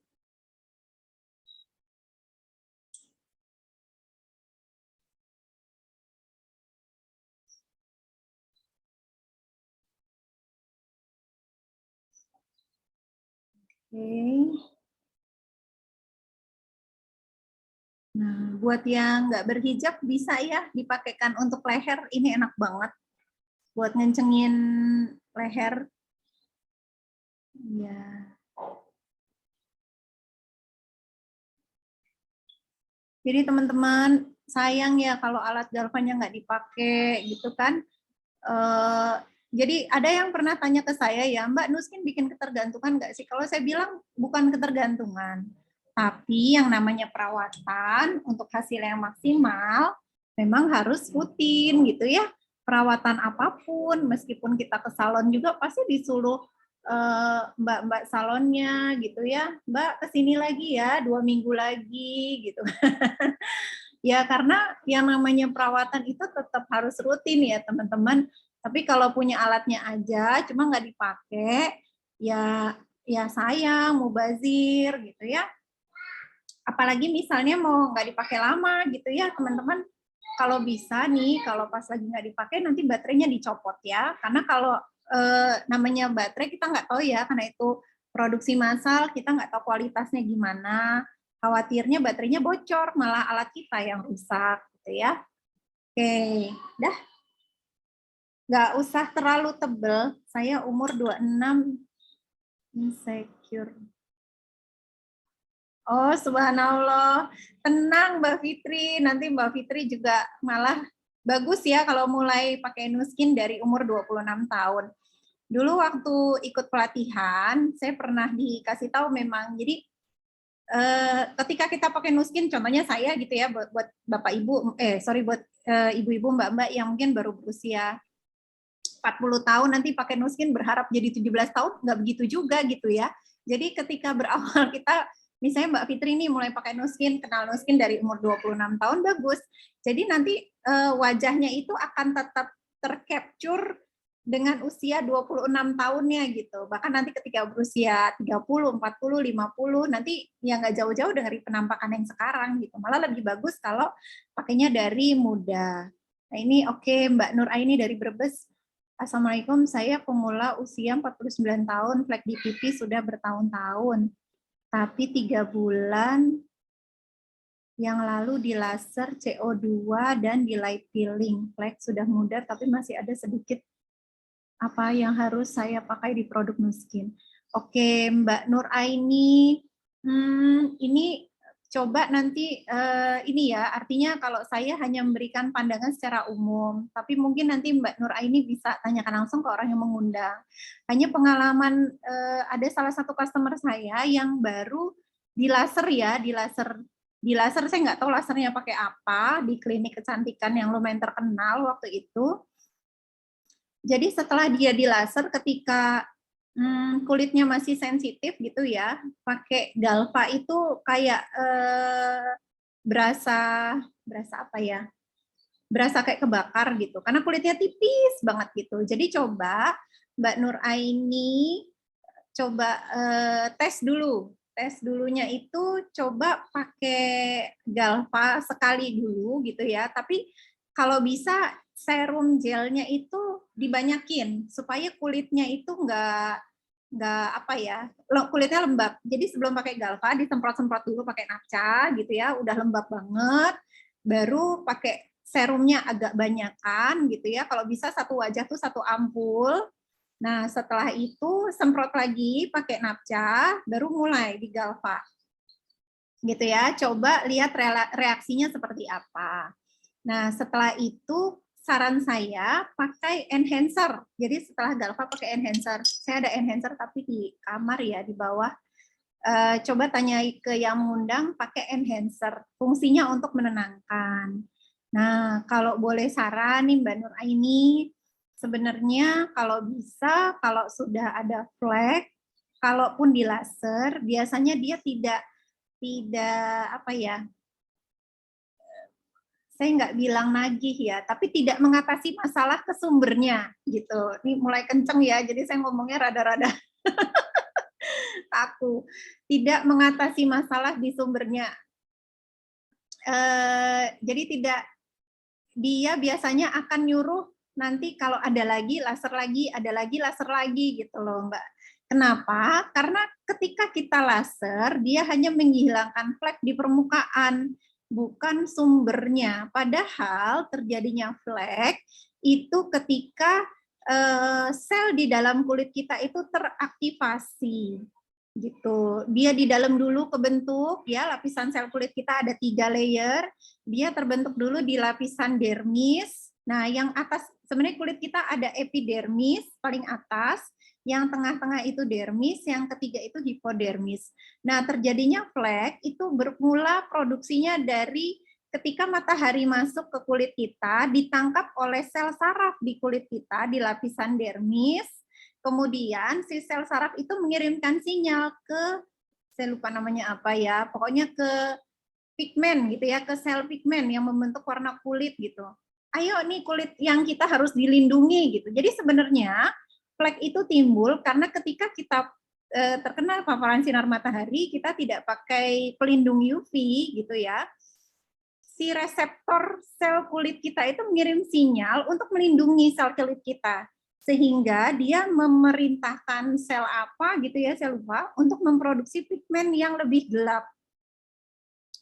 Speaker 2: Oke. Nah, buat yang nggak berhijab bisa ya dipakaikan untuk leher. Ini enak banget buat ngencengin leher. Ya. Jadi teman-teman, sayang ya kalau alat galvannya nggak dipakai gitu kan. Jadi ada yang pernah tanya ke saya ya, Mbak Nuskin bikin ketergantungan nggak sih? Kalau saya bilang bukan ketergantungan, tapi yang namanya perawatan untuk hasil yang maksimal memang harus rutin gitu ya. Perawatan apapun, meskipun kita ke salon juga pasti disuruh mbak-mbak salonnya gitu ya, Mbak kesini lagi ya 2 minggu lagi gitu. Ya karena yang namanya perawatan itu tetap harus rutin ya teman-teman. Tapi kalau punya alatnya aja cuma nggak dipakai, ya sayang, mubazir gitu ya. Apalagi misalnya mau nggak dipakai lama gitu ya teman-teman. Kalau bisa nih, kalau pas lagi nggak dipakai nanti baterainya dicopot ya. Karena kalau namanya baterai kita nggak tahu ya, karena itu produksi massal, kita nggak tahu kualitasnya gimana. Khawatirnya baterainya bocor, malah alat kita yang rusak gitu ya. Oke, dah. Nggak usah terlalu tebel. Saya umur 26, insecure. Oh, subhanallah. Tenang Mbak Fitri, nanti Mbak Fitri juga malah bagus ya kalau mulai pakai Nuskin dari umur 26 tahun. Dulu waktu ikut pelatihan, saya pernah dikasih tahu memang, jadi ketika kita pakai Nuskin, contohnya saya gitu ya, buat Bapak Ibu, buat ibu-ibu Mbak-mbak yang mungkin baru berusia 40 tahun nanti pakai Nuskin berharap jadi 17 tahun, nggak begitu juga gitu ya. Jadi ketika berawal kita, misalnya Mbak Fitri ini mulai pakai Nuskin, kenal Nuskin dari umur 26 tahun, bagus. Jadi nanti wajahnya itu akan tetap tercapture dengan usia 26 tahunnya gitu. Bahkan nanti ketika berusia 30, 40, 50, nanti ya nggak jauh-jauh dari penampakan yang sekarang gitu. Malah lebih bagus kalau pakainya dari muda. Nah ini oke, Mbak Nur Aini dari Brebes. Assalamualaikum, saya pemula usia 49 tahun, flek di pipi sudah bertahun-tahun. Tapi 3 bulan yang lalu di laser CO2 dan di light peeling. Flek sudah muda tapi masih ada sedikit. Apa yang harus saya pakai di produk Nuskin? Oke, Mbak Nur Aini, ini coba nanti ini ya, artinya kalau saya hanya memberikan pandangan secara umum, tapi mungkin nanti Mbak Nur Aini bisa tanyakan langsung ke orang yang mengundang. Hanya pengalaman ada salah satu customer saya yang baru di laser ya, di laser saya nggak tahu lasernya pakai apa, di klinik kecantikan yang lumayan terkenal waktu itu. Jadi setelah dia di laser ketika kulitnya masih sensitif gitu ya, pakai Galva itu kayak berasa apa ya? Berasa kayak kebakar gitu, karena kulitnya tipis banget gitu. Jadi coba Mbak Nur Aini coba tes dulu. Tes dulunya itu coba pakai Galva sekali dulu gitu ya. Tapi kalau bisa serum gelnya itu dibanyakin supaya kulitnya itu nggak apa ya, kulitnya lembab. Jadi sebelum pakai Galva disemprot-semprot dulu pakai napca gitu ya, udah lembab banget. Baru pakai serumnya agak banyakan gitu ya. Kalau bisa satu wajah tuh 1 ampul. Nah, setelah itu semprot lagi pakai napca, baru mulai di Galva. Gitu ya, coba lihat reaksinya seperti apa. Nah, setelah itu saran saya pakai enhancer. Jadi setelah Galva pakai enhancer. Saya ada enhancer tapi di kamar ya, di bawah. Coba tanya ke yang mengundang pakai enhancer. Fungsinya untuk menenangkan. Nah, kalau boleh saran nih Mbak Nur Aini, sebenarnya kalau bisa, kalau sudah ada flek, kalaupun di laser, biasanya dia tidak apa ya, saya nggak bilang nagih ya, tapi tidak mengatasi masalah ke sumbernya gitu. Ini mulai kenceng ya, jadi saya ngomongnya rada-rada kaku. Tidak mengatasi masalah di sumbernya. Jadi tidak, dia biasanya akan nyuruh nanti kalau ada lagi laser lagi, ada lagi laser lagi gitu loh Mbak. Kenapa? Karena ketika kita laser, dia hanya menghilangkan flek di permukaan, bukan sumbernya. Padahal terjadinya flek itu ketika sel di dalam kulit kita itu teraktivasi gitu. Dia di dalam dulu kebentuk ya, lapisan sel kulit kita ada 3 layer. Dia terbentuk dulu di lapisan dermis. Nah, yang atas sebenarnya kulit kita ada epidermis paling atas, yang tengah-tengah itu dermis, yang ketiga itu hipodermis. Nah, terjadinya flek itu bermula produksinya dari ketika matahari masuk ke kulit kita, ditangkap oleh sel saraf di kulit kita di lapisan dermis. Kemudian si sel saraf itu mengirimkan sinyal ke, saya lupa namanya apa ya, pokoknya ke pigmen gitu ya, ke sel pigmen yang membentuk warna kulit gitu. Ayo nih kulit yang kita harus dilindungi gitu. Jadi sebenarnya flek itu timbul karena ketika kita terkena paparan sinar matahari, kita tidak pakai pelindung UV gitu ya. Si reseptor sel kulit kita itu mengirim sinyal untuk melindungi sel kulit kita. Sehingga dia memerintahkan sel apa gitu ya, saya lupa, untuk memproduksi pigmen yang lebih gelap.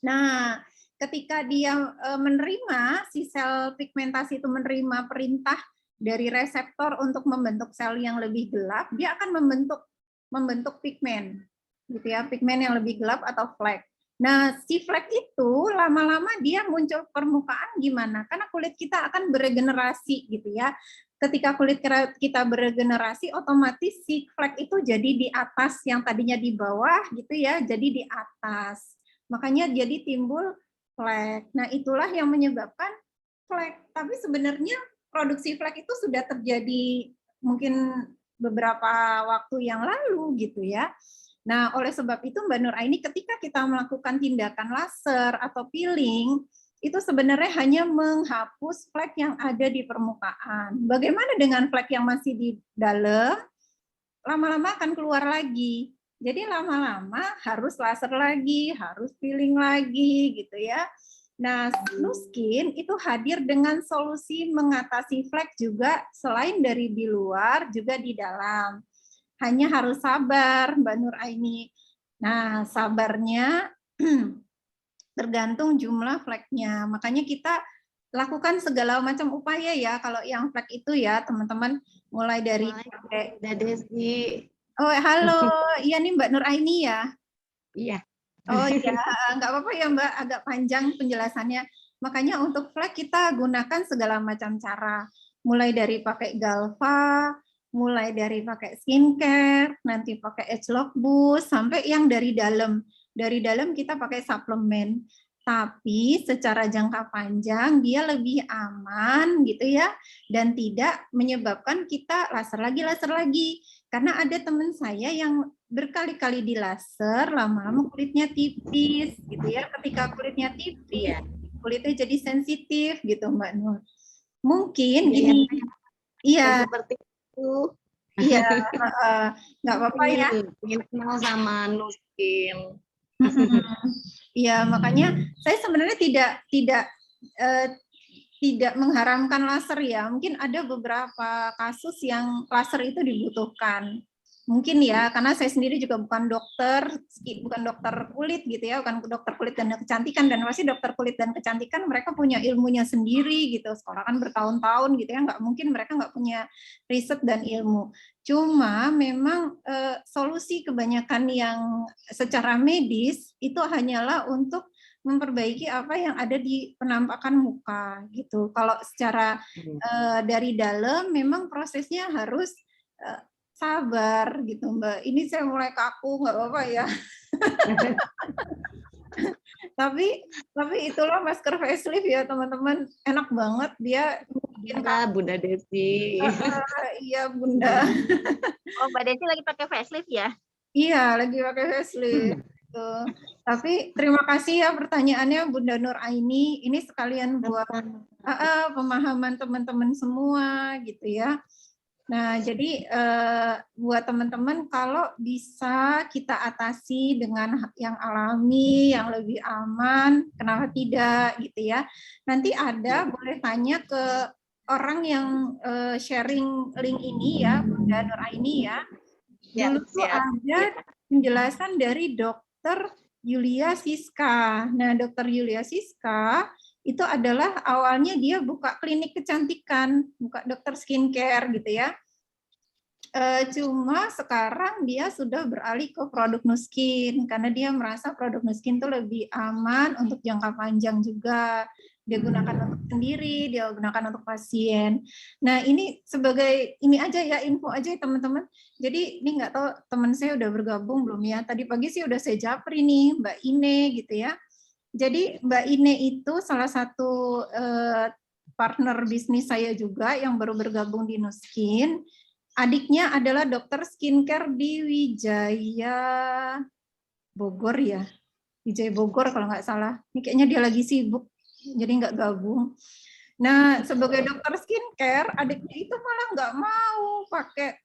Speaker 2: Nah, ketika dia menerima, si sel pigmentasi itu menerima perintah dari reseptor untuk membentuk sel yang lebih gelap, dia akan membentuk pigmen, gitu ya, pigmen yang lebih gelap atau flek. Nah, si flek itu lama-lama dia muncul permukaan gimana? Karena kulit kita akan beregenerasi gitu ya. Ketika kulit kita beregenerasi, otomatis si flek itu jadi di atas, yang tadinya di bawah gitu ya, jadi di atas. Makanya jadi timbul flek. Nah, itulah yang menyebabkan flek. Tapi sebenarnya produksi flek itu sudah terjadi mungkin beberapa waktu yang lalu gitu ya. Nah, oleh sebab itu Mbak Nur Aini, ketika kita melakukan tindakan laser atau peeling, itu sebenarnya hanya menghapus flek yang ada di permukaan. Bagaimana dengan flek yang masih di dalam? Lama-lama akan keluar lagi. Jadi lama-lama harus laser lagi, harus peeling lagi gitu ya. Nah, Nuskin itu hadir dengan solusi mengatasi flek juga selain dari di luar, juga di dalam. Hanya harus sabar, Mbak Nur Aini. Nah, sabarnya tergantung jumlah fleknya. Makanya kita lakukan segala macam upaya ya, kalau yang flek itu ya, teman-teman, mulai dari
Speaker 1: Udah Desi.
Speaker 2: Oh, halo. Iya nih Mbak Nur Aini ya?
Speaker 1: Iya.
Speaker 2: Oh iya, nggak apa-apa ya Mbak, agak panjang penjelasannya. Makanya untuk flek kita gunakan segala macam cara. Mulai dari pakai Galva, mulai dari pakai skincare, nanti pakai ageLOC Boost, sampai yang dari dalam. Dari dalam kita pakai suplemen. Tapi secara jangka panjang dia lebih aman gitu ya, dan tidak menyebabkan kita laser lagi. Karena ada teman saya yang berkali-kali di laser, lama-lama kulitnya tipis gitu ya. Ketika kulitnya tipis, kulitnya jadi sensitif gitu Mbak Nur. Mungkin gini, iya.
Speaker 1: Seperti itu.
Speaker 2: Iya, nggak apa-apa ya.
Speaker 1: Ingin kenal sama Nuskin.
Speaker 2: Iya, makanya saya sebenarnya tidak mengharamkan laser ya. Mungkin ada beberapa kasus yang laser itu dibutuhkan. Mungkin ya, karena saya sendiri juga bukan dokter kulit gitu ya, bukan dokter kulit dan kecantikan, dan pasti dokter kulit dan kecantikan mereka punya ilmunya sendiri gitu, sekolah kan bertahun-tahun gitu ya, nggak mungkin mereka nggak punya riset dan ilmu. Cuma memang solusi kebanyakan yang secara medis itu hanyalah untuk memperbaiki apa yang ada di penampakan muka gitu. Kalau secara dari dalam memang prosesnya harus sabar gitu Mbak. Ini saya mulai kaku, nggak apa-apa ya. tapi itulah masker facelift ya teman-teman, enak banget dia.
Speaker 1: Bunda Desi.
Speaker 2: Iya Bunda.
Speaker 1: Oh, Mbak Desi lagi pakai facelift ya?
Speaker 2: Iya, lagi pakai facelift. Tapi terima kasih ya pertanyaannya Bunda Nur Aini. Ini sekalian buat pemahaman teman-teman semua gitu ya. Nah, jadi buat teman-teman kalau bisa kita atasi dengan yang alami, yang lebih aman, kenapa tidak gitu ya. Nanti ada boleh tanya ke orang yang sharing link ini ya, Bunda Nur Aini ya. Dulu tuh ada penjelasan dari Dr. Yulia Siska. Nah, Dr. Yulia Siska itu adalah awalnya dia buka klinik kecantikan, buka dokter skincare gitu ya. Cuma sekarang dia sudah beralih ke produk Nuskin karena dia merasa produk Nuskin itu lebih aman untuk jangka panjang juga. Dia gunakan untuk sendiri, dia gunakan untuk pasien. Nah, ini sebagai ini aja ya, info aja ya teman-teman. Jadi ini nggak tahu teman saya udah bergabung belum ya. Tadi pagi sih udah saya japri nih Mbak Ine gitu ya. Jadi Mbak Ine itu salah satu partner bisnis saya juga yang baru bergabung di Nuskin. adiknya adalah dokter skincare di Wijaya Bogor ya. Wijaya Bogor kalau nggak salah. Ini kayaknya dia lagi sibuk, jadi nggak gabung. Nah, sebagai dokter skincare, adiknya itu malah nggak mau pakai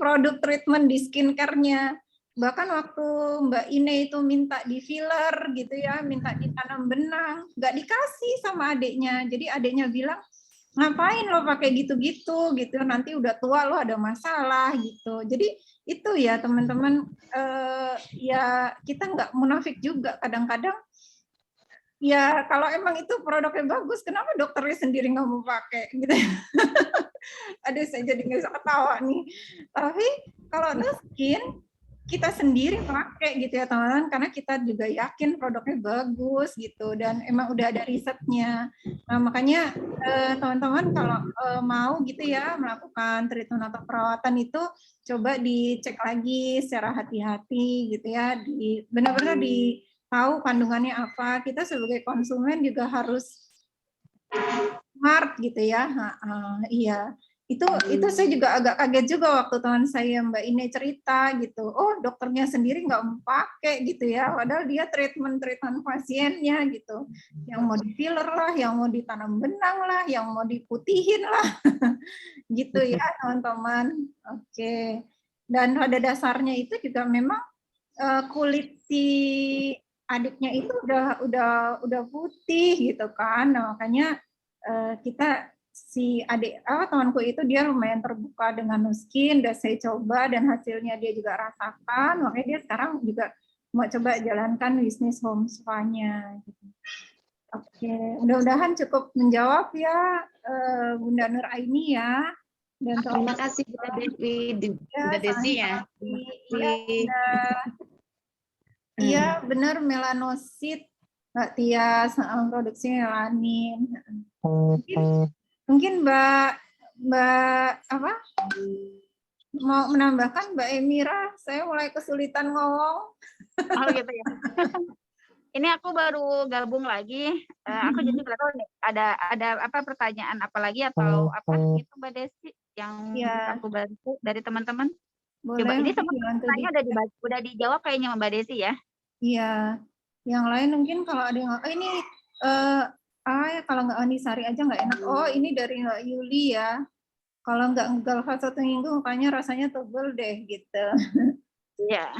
Speaker 2: produk treatment di skincare-nya. Bahkan waktu Mbak Ine itu minta di filler gitu ya, minta ditanam benang, nggak dikasih sama adiknya. Jadi adiknya bilang, ngapain lo pakai gitu-gitu gitu, nanti udah tua lo ada masalah gitu. Jadi itu ya teman-teman, ya kita nggak munafik juga kadang-kadang. Ya kalau emang itu produknya bagus, kenapa dokternya sendiri nggak mau pakai gitu? Aduh, saya jadi nggak bisa ketawa nih. Tapi kalau No Skin, kita sendiri pakai gitu ya teman-teman, karena kita juga yakin produknya bagus gitu, dan emang udah ada risetnya. Nah makanya teman-teman kalau mau gitu ya melakukan treatment atau perawatan itu, coba dicek lagi secara hati-hati gitu ya, benar-benar tahu kandungannya apa. Kita sebagai konsumen juga harus smart gitu ya. Iya, itu saya juga agak kaget juga waktu teman saya Mbak Ine cerita gitu. Oh, dokternya sendiri nggak mau pakai gitu ya, padahal dia treatment pasiennya gitu. Yang mau di filler lah, yang mau ditanam benang lah, yang mau diputihin lah, gitu ya teman-teman. Oke. Dan pada dasarnya itu juga memang kulit si adiknya itu udah putih gitu kan. Nah, makanya kita si adik temanku itu dia lumayan terbuka dengan No Skin, dan saya coba dan hasilnya dia juga rasakan. Makanya dia sekarang juga mau coba jalankan bisnis home spa-nya gitu. Oke, mudah-mudahan cukup menjawab ya Bunda Nur Aini ya. Dan
Speaker 1: Terima kasih Bunda Dewi, Bunda Desi ya.
Speaker 2: Iya, benar, melanosit, Mbak Tias, produksi melanin. Mungkin Mbak apa? Mau menambahkan Mbak Emira, saya mulai kesulitan ngomong.
Speaker 1: Oh gitu ya. Ini aku baru gabung lagi. Aku jadi nggak tahu nih ada apa pertanyaan apa lagi atau apa gitu Mbak Desi yang bisa aku bantu dari teman-teman. Coba ini semua pertanyaan udah dijawab kayaknya Mbak Desi ya.
Speaker 2: Iya, yang lain mungkin kalau ada yang ini kalau nggak Anisari aja nggak enak. Oh, ini dari Mbak Yuli ya. Kalau nggak ngegalva 1 minggu mukanya rasanya tebel deh gitu.
Speaker 1: Iya.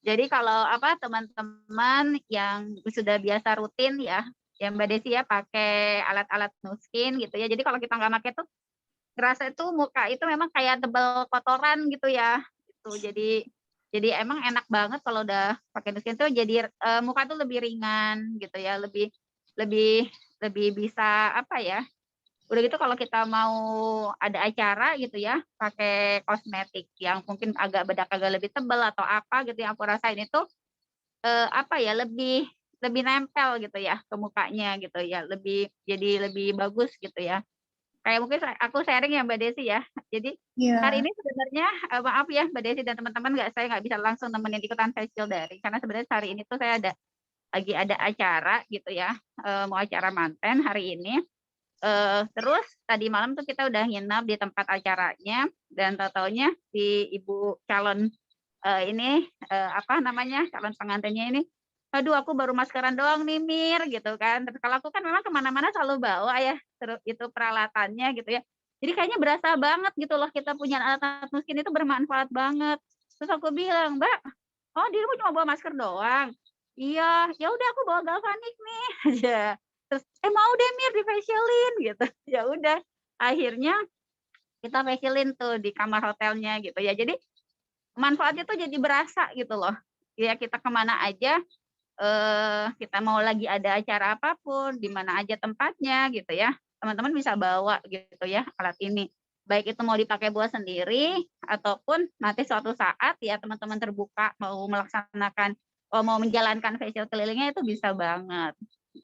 Speaker 1: Jadi kalau apa teman-teman yang sudah biasa rutin ya Mbak Desi ya pakai alat-alat No Skin gitu ya. Jadi kalau kita nggak pakai tuh ngerasa itu muka itu memang kayak tebal kotoran gitu ya. Gitu. Jadi emang enak banget kalau udah pakai No Skin tuh jadi muka tuh lebih ringan gitu ya, lebih bisa apa ya? Udah gitu kalau kita mau ada acara gitu ya, pakai kosmetik yang mungkin bedak agak lebih tebal atau apa gitu yang aku rasain itu apa ya, lebih nempel gitu ya ke mukanya gitu ya, jadi lebih bagus gitu ya. Kayak mungkin aku sharing ya Mbak Desi ya. Jadi hari ini sebenarnya maaf ya Mbak Desi dan teman-teman saya nggak bisa langsung nemenin ikutan facial daring karena sebenarnya hari ini tuh saya lagi ada acara gitu ya, mau acara manten hari ini. Terus tadi malam tuh kita udah nginap di tempat acaranya dan tahu-taunya si ibu calon ini apa namanya calon pengantinnya ini, aduh aku baru maskeran doang nih Mir gitu kan. Terus kalau aku kan memang kemana-mana selalu bawa ya itu peralatannya gitu ya. Jadi kayaknya berasa banget gitu loh kita punya alat-alat No Skin itu bermanfaat banget. Terus aku bilang Mbak, oh dirimu cuma bawa masker doang? Iya, ya udah aku bawa galvanik nih aja. Terus mau deh Mir di facialin gitu. Ya udah akhirnya kita facialin tuh di kamar hotelnya gitu ya. Jadi manfaatnya tuh jadi berasa gitu loh. Ya kita kemana aja, kita mau lagi ada acara apapun, di mana aja tempatnya gitu ya, teman-teman bisa bawa gitu ya alat ini. Baik itu mau dipakai buat sendiri ataupun nanti suatu saat ya teman-teman terbuka mau melaksanakan, mau menjalankan facial kelilingnya itu bisa banget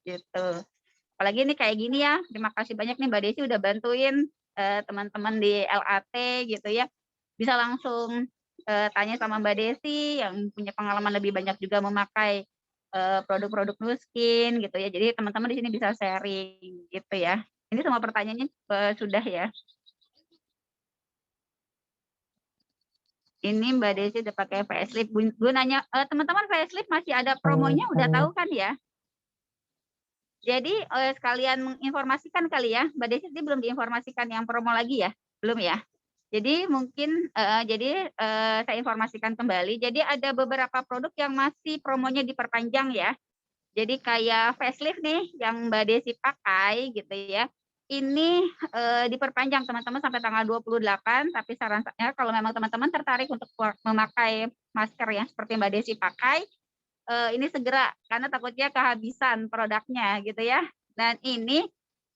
Speaker 1: gitu. Apalagi ini kayak gini ya, terima kasih banyak nih Mbak Desi udah bantuin teman-teman di LAT gitu ya. Bisa langsung tanya sama Mbak Desi yang punya pengalaman lebih banyak juga memakai produk-produk No Skin gitu ya. Jadi teman-teman di sini bisa sharing gitu ya. Ini semua pertanyaannya sudah ya. Ini Mbak Desi udah pakai facelift. Gunanya teman-teman facelift masih ada promonya, udah tahu kan ya? Jadi sekalian menginformasikan kali ya, Mbak Desi ini belum diinformasikan yang promo lagi ya, belum ya? Jadi mungkin saya informasikan kembali. Jadi ada beberapa produk yang masih promonya diperpanjang ya. Jadi kayak facelift nih yang Mbak Desi pakai gitu ya. Ini diperpanjang teman-teman sampai tanggal 28, tapi saran saya kalau memang teman-teman tertarik untuk memakai masker ya seperti Mbak Desi pakai, ini segera karena takutnya kehabisan produknya gitu ya. Dan ini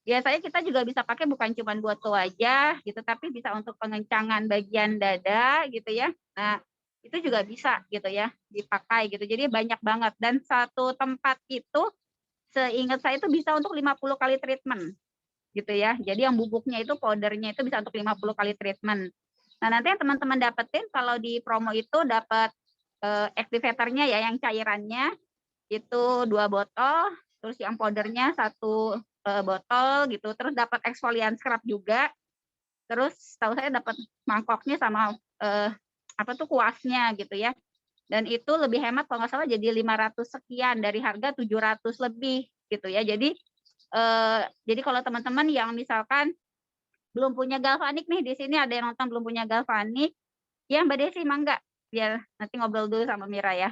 Speaker 1: biasanya kita juga bisa pakai bukan cuma buat ke wajah gitu, tapi bisa untuk pengencangan bagian dada gitu ya. Nah, itu juga bisa gitu ya dipakai gitu. Jadi banyak banget dan satu tempat itu seingat saya itu bisa untuk 50 kali treatment gitu ya. Jadi yang bubuknya itu powdernya itu bisa untuk 50 kali treatment. Nah, nanti yang teman-teman dapetin kalau di promo itu dapat activatornya ya yang cairannya itu 2 botol, terus yang powdernya 1 botol gitu, terus dapat exfoliant scrub juga. Terus tahu saya dapat mangkoknya sama apa tuh kuasnya gitu ya. Dan itu lebih hemat kalau nggak salah jadi 500 sekian dari harga 700 lebih gitu ya. Jadi kalau teman-teman yang misalkan belum punya galvanik nih, di sini ada yang nonton belum punya galvanik, ya Mbak Desi mangga, biar nanti ngobrol dulu sama Mira ya.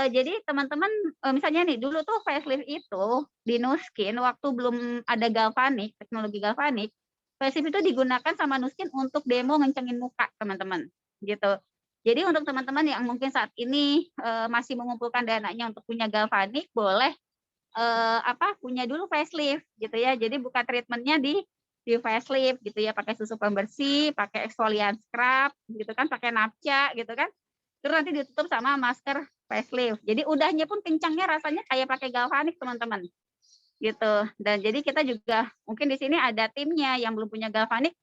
Speaker 1: Jadi teman-teman, misalnya nih dulu tuh facelift itu di Nu Skin waktu belum ada galvanik, teknologi galvanik, facelift itu digunakan sama Nu Skin untuk demo ngencengin muka teman-teman, gitu. Jadi untuk teman-teman yang mungkin saat ini masih mengumpulkan dananya untuk punya galvanik, boleh punya dulu facelift gitu ya. Jadi buka treatmentnya di facelift gitu ya, pakai susu pembersih, pakai exfoliant scrub gitu kan, pakai napca gitu kan. Terus nanti ditutup sama masker facelift. Jadi udahnya pun kencangnya rasanya kayak pakai galvanik teman-teman. Gitu. Dan jadi kita juga mungkin di sini ada timnya yang belum punya galvanik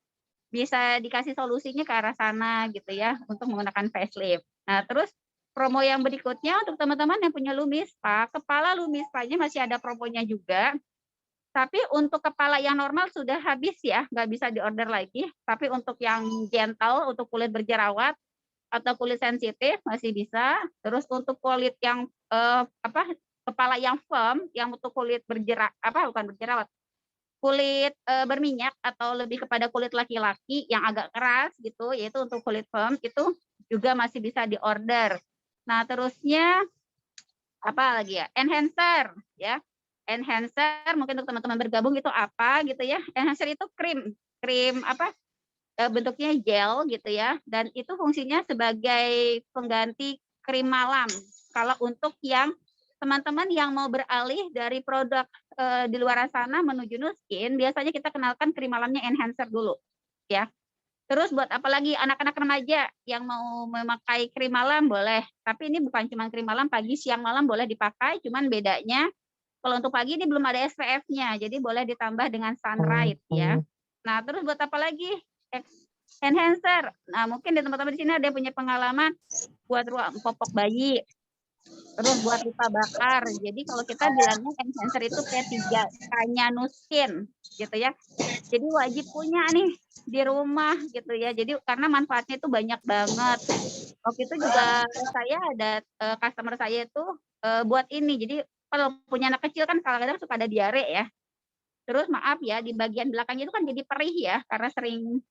Speaker 1: bisa dikasih solusinya ke arah sana gitu ya untuk menggunakan facelift. Nah, terus promo yang berikutnya untuk teman-teman yang punya Lumis Spa, kepala Lumis Spa-nya masih ada promonya juga. Tapi untuk kepala yang normal sudah habis ya, nggak bisa diorder lagi. Tapi untuk yang gentle, untuk kulit berjerawat atau kulit sensitif masih bisa. Terus untuk kulit yang kepala yang firm, yang untuk kulit bukan berjerawat, kulit berminyak atau lebih kepada kulit laki-laki yang agak keras gitu, yaitu untuk kulit firm itu juga masih bisa diorder. Nah, terusnya apa lagi ya? Enhancer ya. Enhancer mungkin untuk teman-teman bergabung itu apa gitu ya. Enhancer itu krim bentuknya gel gitu ya, dan itu fungsinya sebagai pengganti krim malam. Kalau untuk yang teman-teman yang mau beralih dari produk di luar sana menuju Nu Skin, biasanya kita kenalkan krim malamnya enhancer dulu, ya. Terus buat apalagi anak-anak remaja yang mau memakai krim malam boleh, tapi ini bukan cuma krim malam, pagi, siang, malam boleh dipakai, cuman bedanya kalau untuk pagi ini belum ada SPF-nya, jadi boleh ditambah dengan sunlight ya. Nah, terus buat apa lagi? Enhancer. Nah, mungkin di teman-teman di sini ada yang punya pengalaman buat ruang popok bayi, terus buat luka bakar. Jadi kalau kita bilangnya enhancer itu P3K-nya Nu Skin gitu ya. Jadi wajib punya nih di rumah gitu ya. Jadi karena manfaatnya itu banyak banget. Waktu itu juga saya ada customer saya itu buat ini. Jadi kalau punya anak kecil kan kadang-kadang suka ada diare ya. Terus maaf ya, di bagian belakangnya itu kan jadi perih ya, karena sering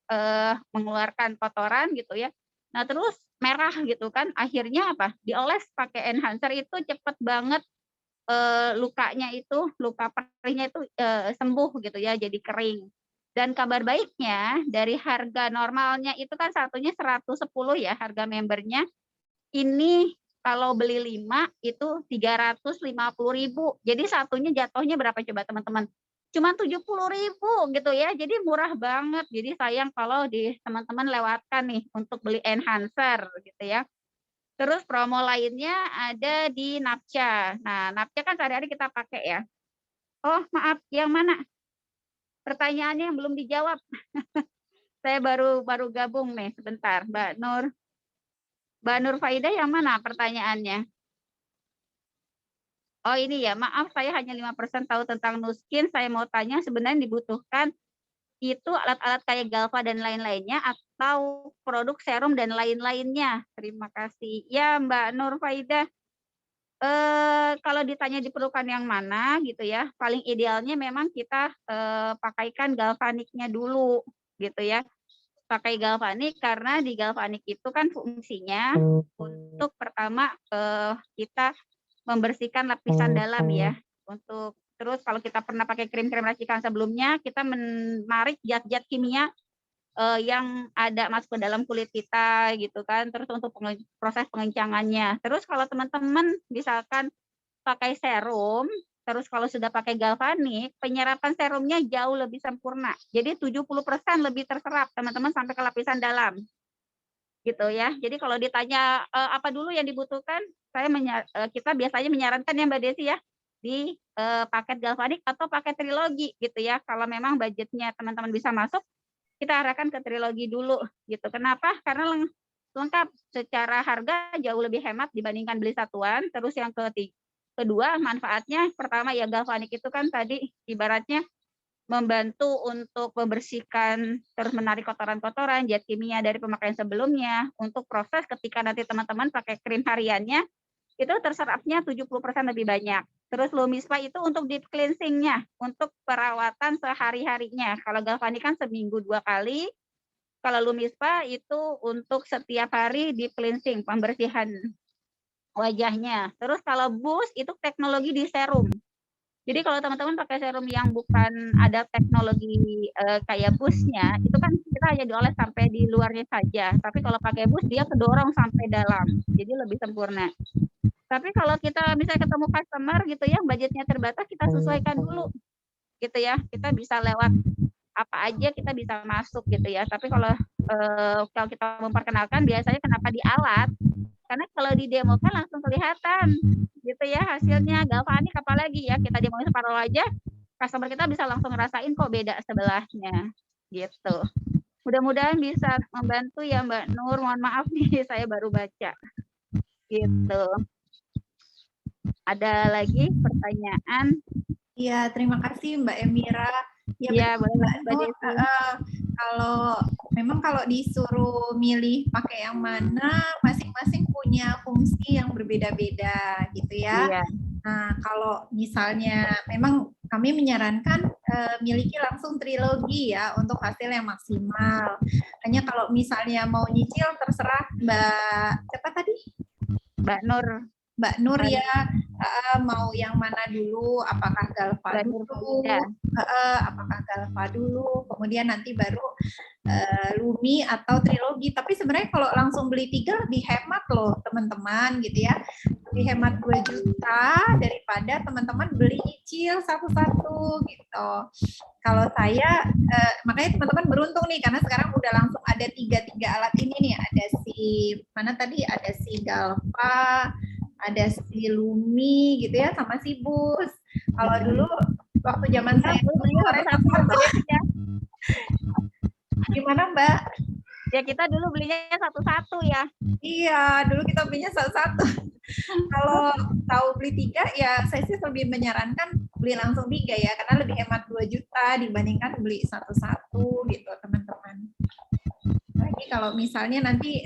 Speaker 1: mengeluarkan kotoran gitu ya. Nah, terus merah gitu kan, akhirnya apa? Dioles pakai enhancer itu cepet banget lukanya itu, luka perihnya itu sembuh gitu ya, jadi kering. Dan kabar baiknya dari harga normalnya itu kan satunya 110 ya harga membernya. Ini kalau beli 5 itu 350.000. Jadi satunya jatuhnya berapa coba teman-teman? Cuma 70.000 gitu ya. Jadi murah banget. Jadi sayang kalau teman-teman lewatkan nih untuk beli enhancer gitu ya. Terus promo lainnya ada di Napca. Nah, Napca kan sehari-hari kita pakai ya. Oh, maaf, yang mana? Pertanyaannya yang belum dijawab. Saya baru gabung nih sebentar, Mbak Nur. Mbak Nur Faida yang mana pertanyaannya? Oh ini ya, maaf saya hanya 5% tahu tentang Nuskin. Saya mau tanya sebenarnya dibutuhkan itu alat-alat kayak Galva dan lain-lainnya atau produk serum dan lain-lainnya? Terima kasih. Ya Mbak Nur Faidah, kalau ditanya diperlukan yang mana gitu ya, paling idealnya memang kita pakaikan galvaniknya dulu gitu ya. Pakai galvanik karena di galvanik itu kan fungsinya untuk pertama kita membersihkan lapisan dalam ya. Untuk terus kalau kita pernah pakai krim-krim racikan sebelumnya, kita menarik zat-zat kimia yang ada masuk ke dalam kulit kita gitu kan. Terus untuk proses pengencangannya. Terus kalau teman-teman misalkan pakai serum, terus kalau sudah pakai galvanik, penyerapan serumnya jauh lebih sempurna. Jadi 70% lebih terserap teman-teman sampai ke lapisan dalam. Gitu ya. Jadi kalau ditanya apa dulu yang dibutuhkan, kita biasanya menyarankan ya Mbak Desi ya, di paket galvanik atau paket trilogi gitu ya. Kalau memang budgetnya teman-teman bisa masuk, kita arahkan ke trilogi dulu gitu. Kenapa? Karena lengkap secara harga jauh lebih hemat dibandingkan beli satuan. Terus yang kedua manfaatnya, pertama ya galvanik itu kan tadi ibaratnya membantu untuk membersihkan, terus menarik kotoran-kotoran, zat kimia dari pemakaian sebelumnya. Untuk proses ketika nanti teman-teman pakai krim hariannya, itu terserapnya 70% lebih banyak. Terus Lumispa itu untuk deep cleansing-nya, untuk perawatan sehari-harinya. Kalau galvanik kan seminggu 2 kali, kalau Lumispa itu untuk setiap hari deep cleansing, pembersihan wajahnya. Terus kalau Boost itu teknologi di serum. Jadi kalau teman-teman pakai serum yang bukan ada teknologi kayak Boost-nya, itu kan kita hanya dioles sampai di luarnya saja. Tapi kalau pakai Boost dia kedorong sampai dalam, jadi lebih sempurna. Tapi kalau kita misalnya ketemu customer gitu ya, budgetnya terbatas, kita sesuaikan dulu gitu ya. Kita bisa lewat apa aja kita bisa masuk gitu ya. Tapi kalau kita memperkenalkan biasanya kenapa di alat? Karena kalau di demo kan langsung kelihatan gitu ya hasilnya. Galvanik apalagi ya, kita demoin separuh aja, customer kita bisa langsung ngerasain kok beda sebelahnya gitu. Mudah-mudahan bisa membantu ya Mbak Nur. Mohon maaf nih saya baru baca gitu. Ada lagi pertanyaan?
Speaker 2: Iya, terima kasih Mbak Emira.
Speaker 1: Ya, boleh Mbak Nur.
Speaker 2: Kalau disuruh milih pakai yang mana, masing-masing punya fungsi yang berbeda-beda gitu ya. Iya. Nah, kalau misalnya memang kami menyarankan miliki langsung trilogi ya untuk hasil yang maksimal. Hanya kalau misalnya mau nyicil terserah Mbak siapa tadi?
Speaker 1: Mbak Nur.
Speaker 2: Mbak Nur ya, mau yang mana dulu? Apakah Galva dulu? Apakah Galva dulu? Kemudian nanti baru Lumi atau trilogi. Tapi sebenarnya kalau langsung beli 3 lebih hemat loh teman-teman gitu ya. Lebih hemat 2 juta daripada teman-teman beli nyicil satu-satu gitu. Kalau saya, makanya teman-teman beruntung nih karena sekarang udah langsung ada 3 alat ini nih. Ada ada si Galva, ada si Lumi gitu ya, sama si Bus. Kalau dulu waktu zaman saya gimana Mbak?
Speaker 1: Ya kita dulu belinya satu-satu ya.
Speaker 2: Iya, dulu kita belinya satu-satu. Kalau tahu beli 3 ya saya sih lebih menyarankan beli langsung 3 ya, karena lebih hemat 2 juta dibandingkan beli satu-satu gitu teman-teman. Lagi kalau misalnya nanti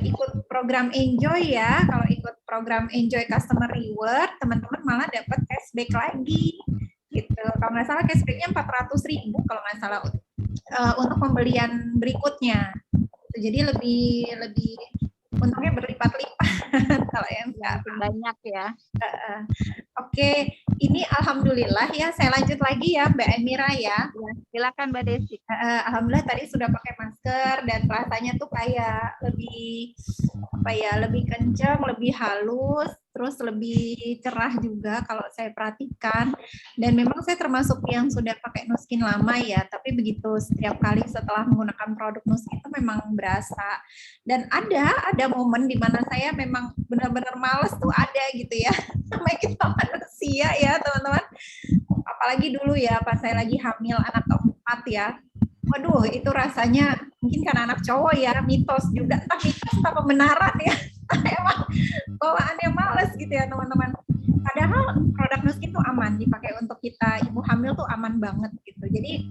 Speaker 2: ikut program Enjoy ya, kalau ikut program Enjoy Customer Reward, teman-teman malah dapat cashback lagi gitu. Kalau nggak salah cashbacknya 400.000 kalau nggak salah untuk pembelian berikutnya. Jadi lebih untungnya berlipat-lipat kalau yang
Speaker 1: banyak ya.
Speaker 2: Oke, ini alhamdulillah ya. Saya lanjut lagi ya Mbak Emira ya.
Speaker 1: Silakan Mbak Desi.
Speaker 2: Alhamdulillah tadi sudah pakai masker dan rasanya tuh kayak lebih kencang, lebih halus, terus lebih cerah juga kalau saya perhatikan. Dan memang saya termasuk yang sudah pakai Nuskin lama ya, tapi begitu setiap kali setelah menggunakan produk Nuskin itu memang berasa. Dan ada momen di mana saya memang benar-benar males tuh ada gitu ya. Namanya kita manusia ya teman-teman. Apalagi dulu ya pas saya lagi hamil anak keempat ya. Waduh, itu rasanya mungkin karena anak cowok ya, mitos juga, entah mitos atau pembenaran ya. emang bawaannya males gitu ya teman-teman. Padahal produk Nuskin tuh aman dipakai untuk kita ibu hamil tuh aman banget gitu. Jadi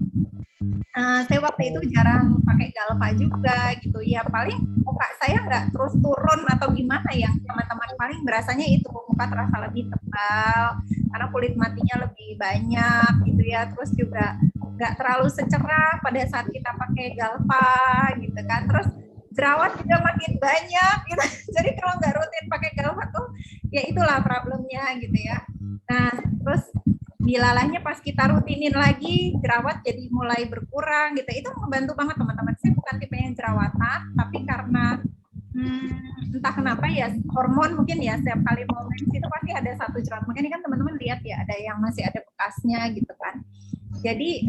Speaker 2: saya waktu itu jarang pakai Galva juga gitu ya, paling muka saya nggak terus turun atau gimana ya teman-teman, paling berasanya itu muka terasa lebih tebal karena kulit matinya lebih banyak gitu ya, terus juga nggak terlalu secerah pada saat kita pakai Galva gitu kan, terus jerawat juga makin banyak gitu. Jadi kalau nggak rutin pakai Galva tuh ya itulah problemnya gitu ya. Nah terus dilalahnya pas kita rutinin lagi, jerawat jadi mulai berkurang gitu. Itu membantu banget teman-teman. Saya bukan tipe yang jerawatan, tapi karena entah kenapa ya hormon mungkin ya, setiap kali mau mens itu pasti ada satu jerawat. Makanya kan teman-teman lihat ya ada yang masih ada bekasnya gitu kan. Jadi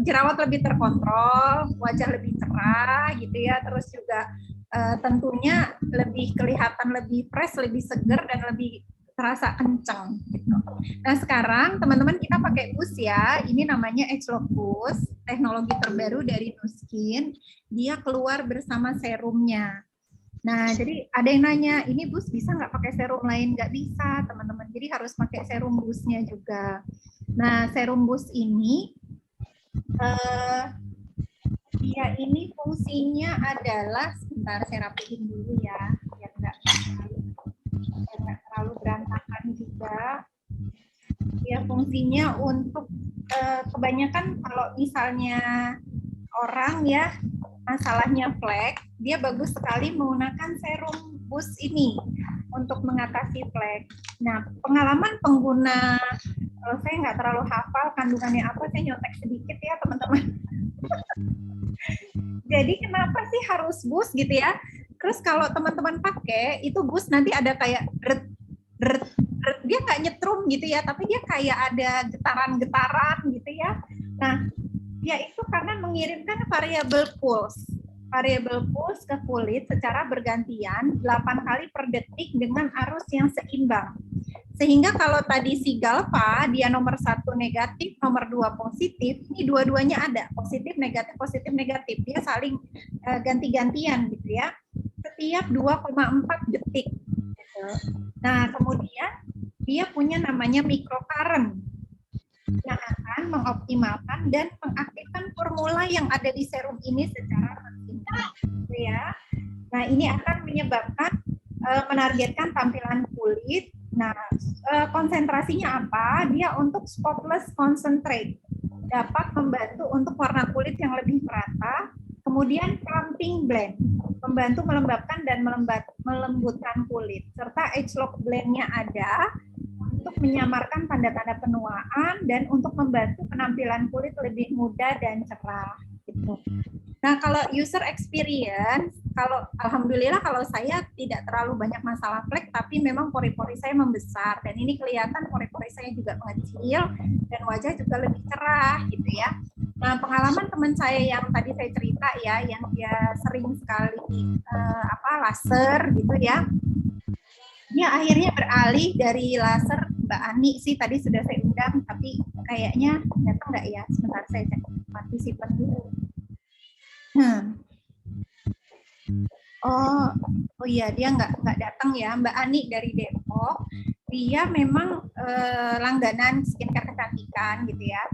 Speaker 2: jerawat lebih terkontrol, wajah lebih cerah gitu ya, terus juga tentunya lebih kelihatan lebih fresh, lebih seger dan lebih terasa kencang gitu. Nah sekarang teman-teman kita pakai bus ya, ini namanya Agelock Boost, teknologi terbaru dari Nuskin, dia keluar bersama serumnya. Nah jadi ada yang nanya, ini bus bisa nggak pakai serum lain? Nggak bisa teman-teman, jadi harus pakai serum busnya juga. Nah serum bus ini, dia ini fungsinya adalah, sebentar saya rapiin dulu ya, biar nggak terlalu berantakan juga. Ya fungsinya untuk kebanyakan kalau misalnya orang ya masalahnya flek, dia bagus sekali menggunakan serum boost ini untuk mengatasi flek. Nah pengalaman pengguna, kalau saya nggak terlalu hafal kandungannya apa, saya nyontek sedikit ya teman-teman. Jadi kenapa sih harus boost gitu ya? Terus kalau teman-teman pakai itu boost nanti ada kayak dia nggak nyetrum gitu ya, tapi dia kayak ada getaran-getaran gitu ya. Nah, ya itu karena mengirimkan variabel pulse ke kulit secara bergantian 8 kali per detik dengan arus yang seimbang. Sehingga kalau tadi si Galva dia nomor 1 negatif, nomor 2 positif, ini dua-duanya ada positif negatif, dia saling ganti-gantian gitu ya, setiap 2,4 detik. Nah kemudian dia punya namanya microcurrent yang akan mengoptimalkan dan mengaktifkan formula yang ada di serum ini secara maksimal, ya. Nah ini akan menyebabkan menargetkan tampilan kulit. Nah konsentrasinya apa? Dia untuk spotless concentrate, dapat membantu untuk warna kulit yang lebih merata. Kemudian plumping blend, membantu melembabkan dan melembutkan kulit, serta Agelock blend-nya ada untuk menyamarkan tanda-tanda penuaan dan untuk membantu penampilan kulit lebih muda dan cerah gitu. Nah kalau user experience, kalau alhamdulillah kalau saya tidak terlalu banyak masalah flek, tapi memang pori-pori saya membesar dan ini kelihatan pori-pori saya juga mengecil dan wajah juga lebih cerah gitu ya. Nah pengalaman teman saya yang tadi saya cerita ya, yang dia sering sekali laser gitu ya, dia akhirnya beralih dari laser. Mbak Ani sih tadi sudah saya undang, tapi kayaknya datang nggak ya? Sebentar saya cek partisipan dulu. Oh iya dia nggak datang ya, Mbak Ani dari Depok. Dia memang langganan skincare kecantikan gitu ya.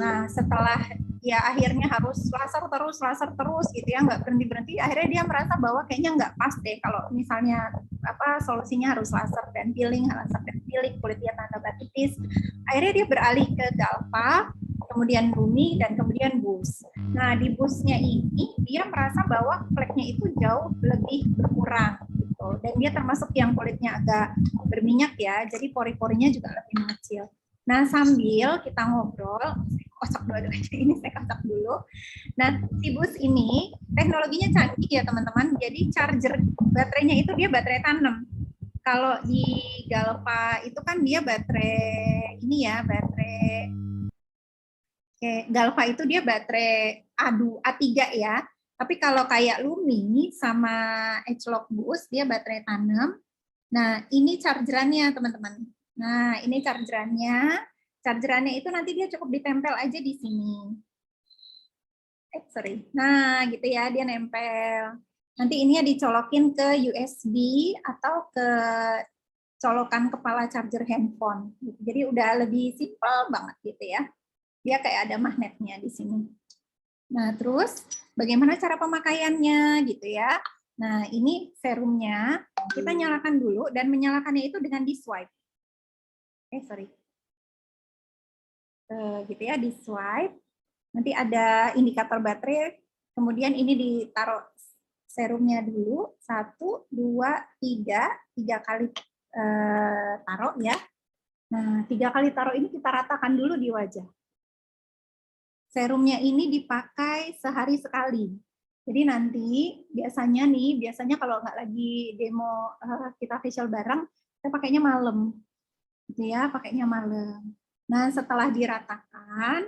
Speaker 2: Nah setelah ya akhirnya harus laser terus gitu ya, nggak berhenti, akhirnya dia merasa bahwa kayaknya nggak pas deh kalau misalnya solusinya harus laser dan peeling kulit dia tanda batitis. Akhirnya dia beralih ke Galva, kemudian Bumi, dan kemudian Boost. Nah di Boostnya ini dia merasa bahwa fleknya itu jauh lebih berkurang gitu, dan dia termasuk yang kulitnya agak berminyak ya, jadi pori-porinya juga lebih mengecil. Nah sambil kita ngobrol, saya kocok dua-duanya ini, saya kocok dulu. Nah si Boost ini teknologinya canggih ya teman-teman, jadi charger baterainya itu dia baterai tanam. Kalau di Galva itu kan dia baterai ini ya, Galva itu dia baterai A3 ya. Tapi kalau kayak Lumi sama Agelock Boost dia baterai tanam. Nah, ini chargerannya teman-teman. Nah, ini chargerannya. Chargerannya itu nanti dia cukup ditempel aja di sini. Nah, gitu ya, dia nempel. Nanti ininya dicolokin ke USB atau ke colokan kepala charger handphone. Jadi udah lebih simpel banget gitu ya. Dia kayak ada magnetnya di sini. Nah, terus bagaimana cara pemakaiannya gitu ya. Nah, ini serumnya. Kita nyalakan dulu dan menyalakannya itu dengan di swipe. Gitu ya, di swipe. Nanti ada indikator baterai. Kemudian ini ditaruh serumnya dulu. 1, 2, 3 kali taruh ya. Nah, 3 kali taruh ini kita ratakan dulu di wajah. Serumnya ini dipakai sehari sekali. Jadi nanti biasanya kalau nggak lagi demo kita facial bareng, kita pakainya malam. Gitu ya, pakainya malam. Nah, setelah diratakan,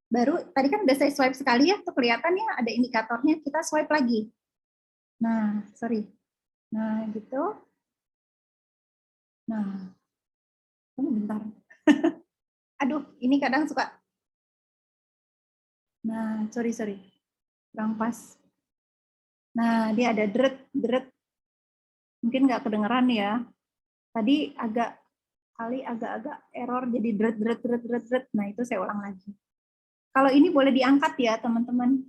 Speaker 2: baru tadi kan udah saya swipe sekali ya, tuh kelihatan ya ada indikatornya, kita swipe lagi. Nah, Nah, gitu. Nah, tunggu bentar. Aduh, ini kadang suka. Nah, sorry. Kurang pas. Nah, dia ada deret. Mungkin nggak kedengeran ya. Tadi agak error jadi deret. Nah, itu saya ulang lagi. Kalau ini boleh diangkat ya, teman-teman.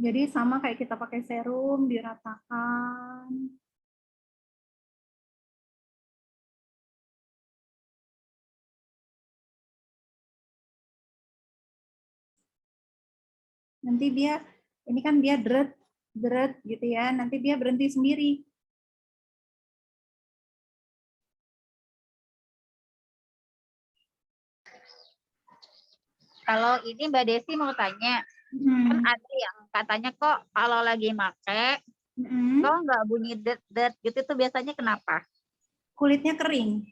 Speaker 2: Jadi sama kayak kita pakai serum, diratakan. Nanti ini kan dia deret gitu ya, nanti dia berhenti sendiri.
Speaker 1: Kalau ini Mbak Desi mau tanya, kan ada yang katanya kok kalau lagi make, kok nggak bunyi det gitu, tuh biasanya kenapa?
Speaker 2: Kulitnya kering.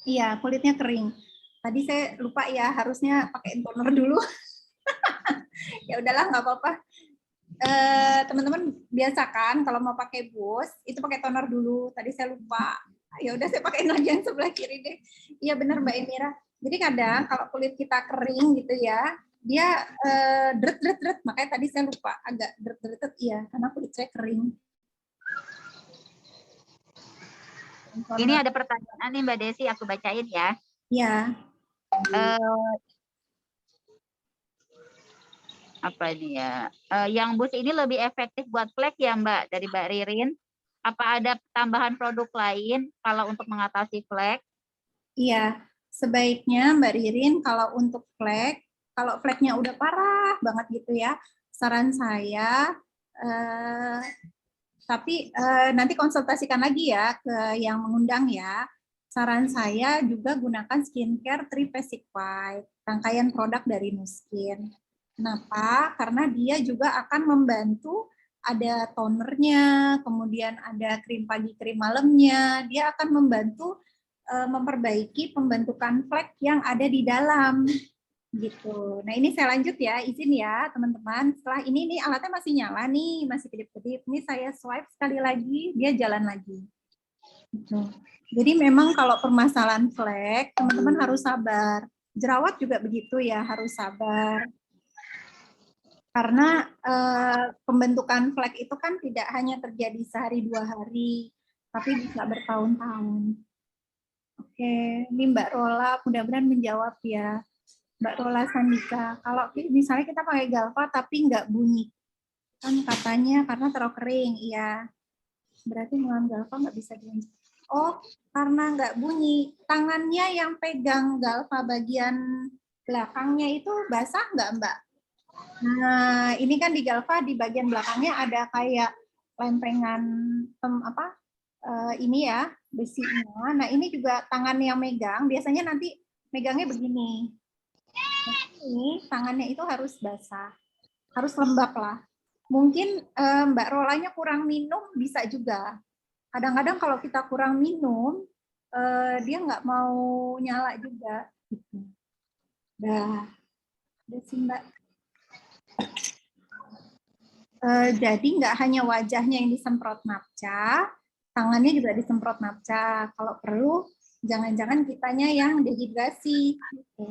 Speaker 2: Iya, kulitnya kering. Tadi saya lupa ya, harusnya pakai toner dulu. Ya udahlah, nggak apa-apa. Teman-teman biasakan kalau mau pakai boost itu pakai toner dulu. Tadi saya lupa. Ya udah, saya pakai lagi yang sebelah kiri deh. Iya benar Mbak Emira. Jadi kadang kalau kulit kita kering gitu ya, dia deret. Makanya tadi saya lupa agak deret ya, karena kulit saya kering.
Speaker 1: Ini ada pertanyaan nih Mbak Desi, aku bacain ya.
Speaker 2: Iya.
Speaker 1: Apa ini ya? Yang boost ini lebih efektif buat flek ya Mbak, dari Mbak Ririn. Apa ada tambahan produk lain kalau untuk mengatasi flek?
Speaker 2: Iya, sebaiknya Mbak Ririn kalau untuk flek, kalau fleknya udah parah banget gitu ya, saran saya, tapi nanti konsultasikan lagi ya ke yang mengundang ya. Saran saya juga gunakan skincare 3 Basic White, rangkaian produk dari Nuskin. Kenapa? Karena dia juga akan membantu, ada tonernya, kemudian ada krim pagi, krim malamnya. Dia akan membantu memperbaiki pembentukan flek yang ada di dalam. Gitu. Nah, ini saya lanjut ya, izin ya teman-teman. Setelah ini nih alatnya masih nyala nih, masih kedip-kedip. Ini saya swipe sekali lagi, dia jalan lagi. Gitu. Jadi memang kalau permasalahan flek, teman-teman harus sabar. Jerawat juga begitu ya, harus sabar. Karena pembentukan flek itu kan tidak hanya terjadi sehari 2 hari, tapi bisa bertahun-tahun. Oke, ini Mbak Rola mudah-mudahan menjawab ya. Mbak Rola Sandika, kalau misalnya kita pakai Galva tapi nggak bunyi, kan katanya karena terlalu kering, iya. Berarti dengan Galva nggak bisa bunyi. Oh, karena nggak bunyi, tangannya yang pegang Galva bagian belakangnya itu basah nggak Mbak? Nah, ini kan di Galva di bagian belakangnya ada kayak lempengan ini ya, besinya. Nah, ini juga tangan yang megang, biasanya nanti megangnya begini. Ini tangannya itu harus basah, harus lembab lah. Mungkin Mbak Rolanya kurang minum bisa juga. Kadang-kadang kalau kita kurang minum, dia nggak mau nyala juga. Udah sih Mbak. Jadi nggak hanya wajahnya yang disemprot napca, tangannya juga disemprot napca. Kalau perlu, jangan-jangan kitanya yang dehidrasi. Gitu.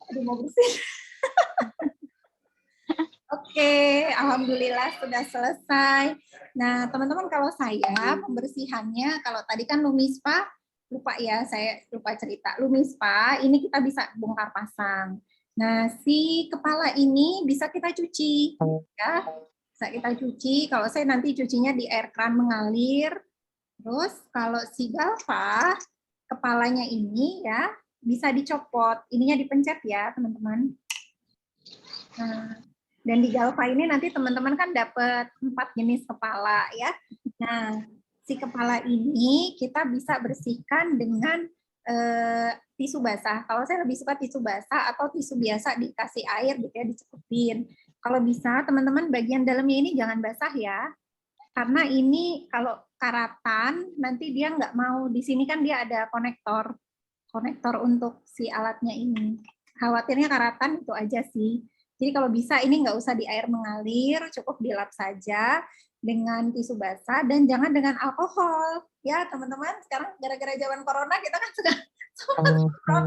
Speaker 2: Aduh, mau bersin. Oke, alhamdulillah sudah selesai. Nah, teman-teman, kalau saya pembersihannya, kalau tadi kan Lumispa, lupa ya, saya lupa cerita. Lumispa, ini kita bisa bongkar pasang. Nah, si kepala ini bisa kita cuci, ya. Bisa kita cuci. Kalau saya nanti cucinya di air kran mengalir. Terus kalau si Galva, kepalanya ini ya bisa dicopot. Ininya dipencet ya, teman-teman. Nah, dan di Galva ini nanti teman-teman kan dapat 4 jenis kepala ya. Nah, si kepala ini kita bisa bersihkan dengan tisu basah. Kalau saya lebih suka tisu basah atau tisu biasa dikasih air gitu ya, dicelupin. Kalau bisa teman-teman bagian dalamnya ini jangan basah ya. Karena ini kalau karatan nanti dia nggak mau, di sini kan dia ada konektor untuk si alatnya ini. Khawatirnya karatan itu aja sih. Jadi kalau bisa ini nggak usah di air mengalir, cukup dilap saja dengan tisu basah dan jangan dengan alkohol. Ya teman-teman, sekarang gara-gara zaman corona kita kan sudah semprot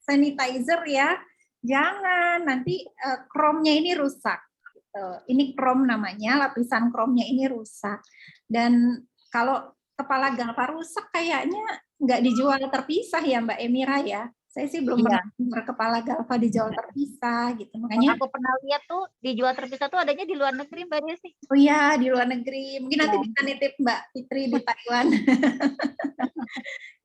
Speaker 2: sanitizer ya. Jangan, nanti kromnya ini rusak. Gitu. Ini krom namanya, lapisan kromnya ini rusak. Dan kalau kepala Galva rusak kayaknya nggak dijual terpisah ya Mbak Emira ya. Saya sih belum pernah dengar kepala Galva dijual terpisah gitu. Makanya
Speaker 1: aku pernah lihat tuh dijual terpisah tuh adanya di luar negeri Mbak Desi.
Speaker 2: oh iya, di luar negeri. Mungkin nanti bisa nitip Mbak Fitri di Taiwan.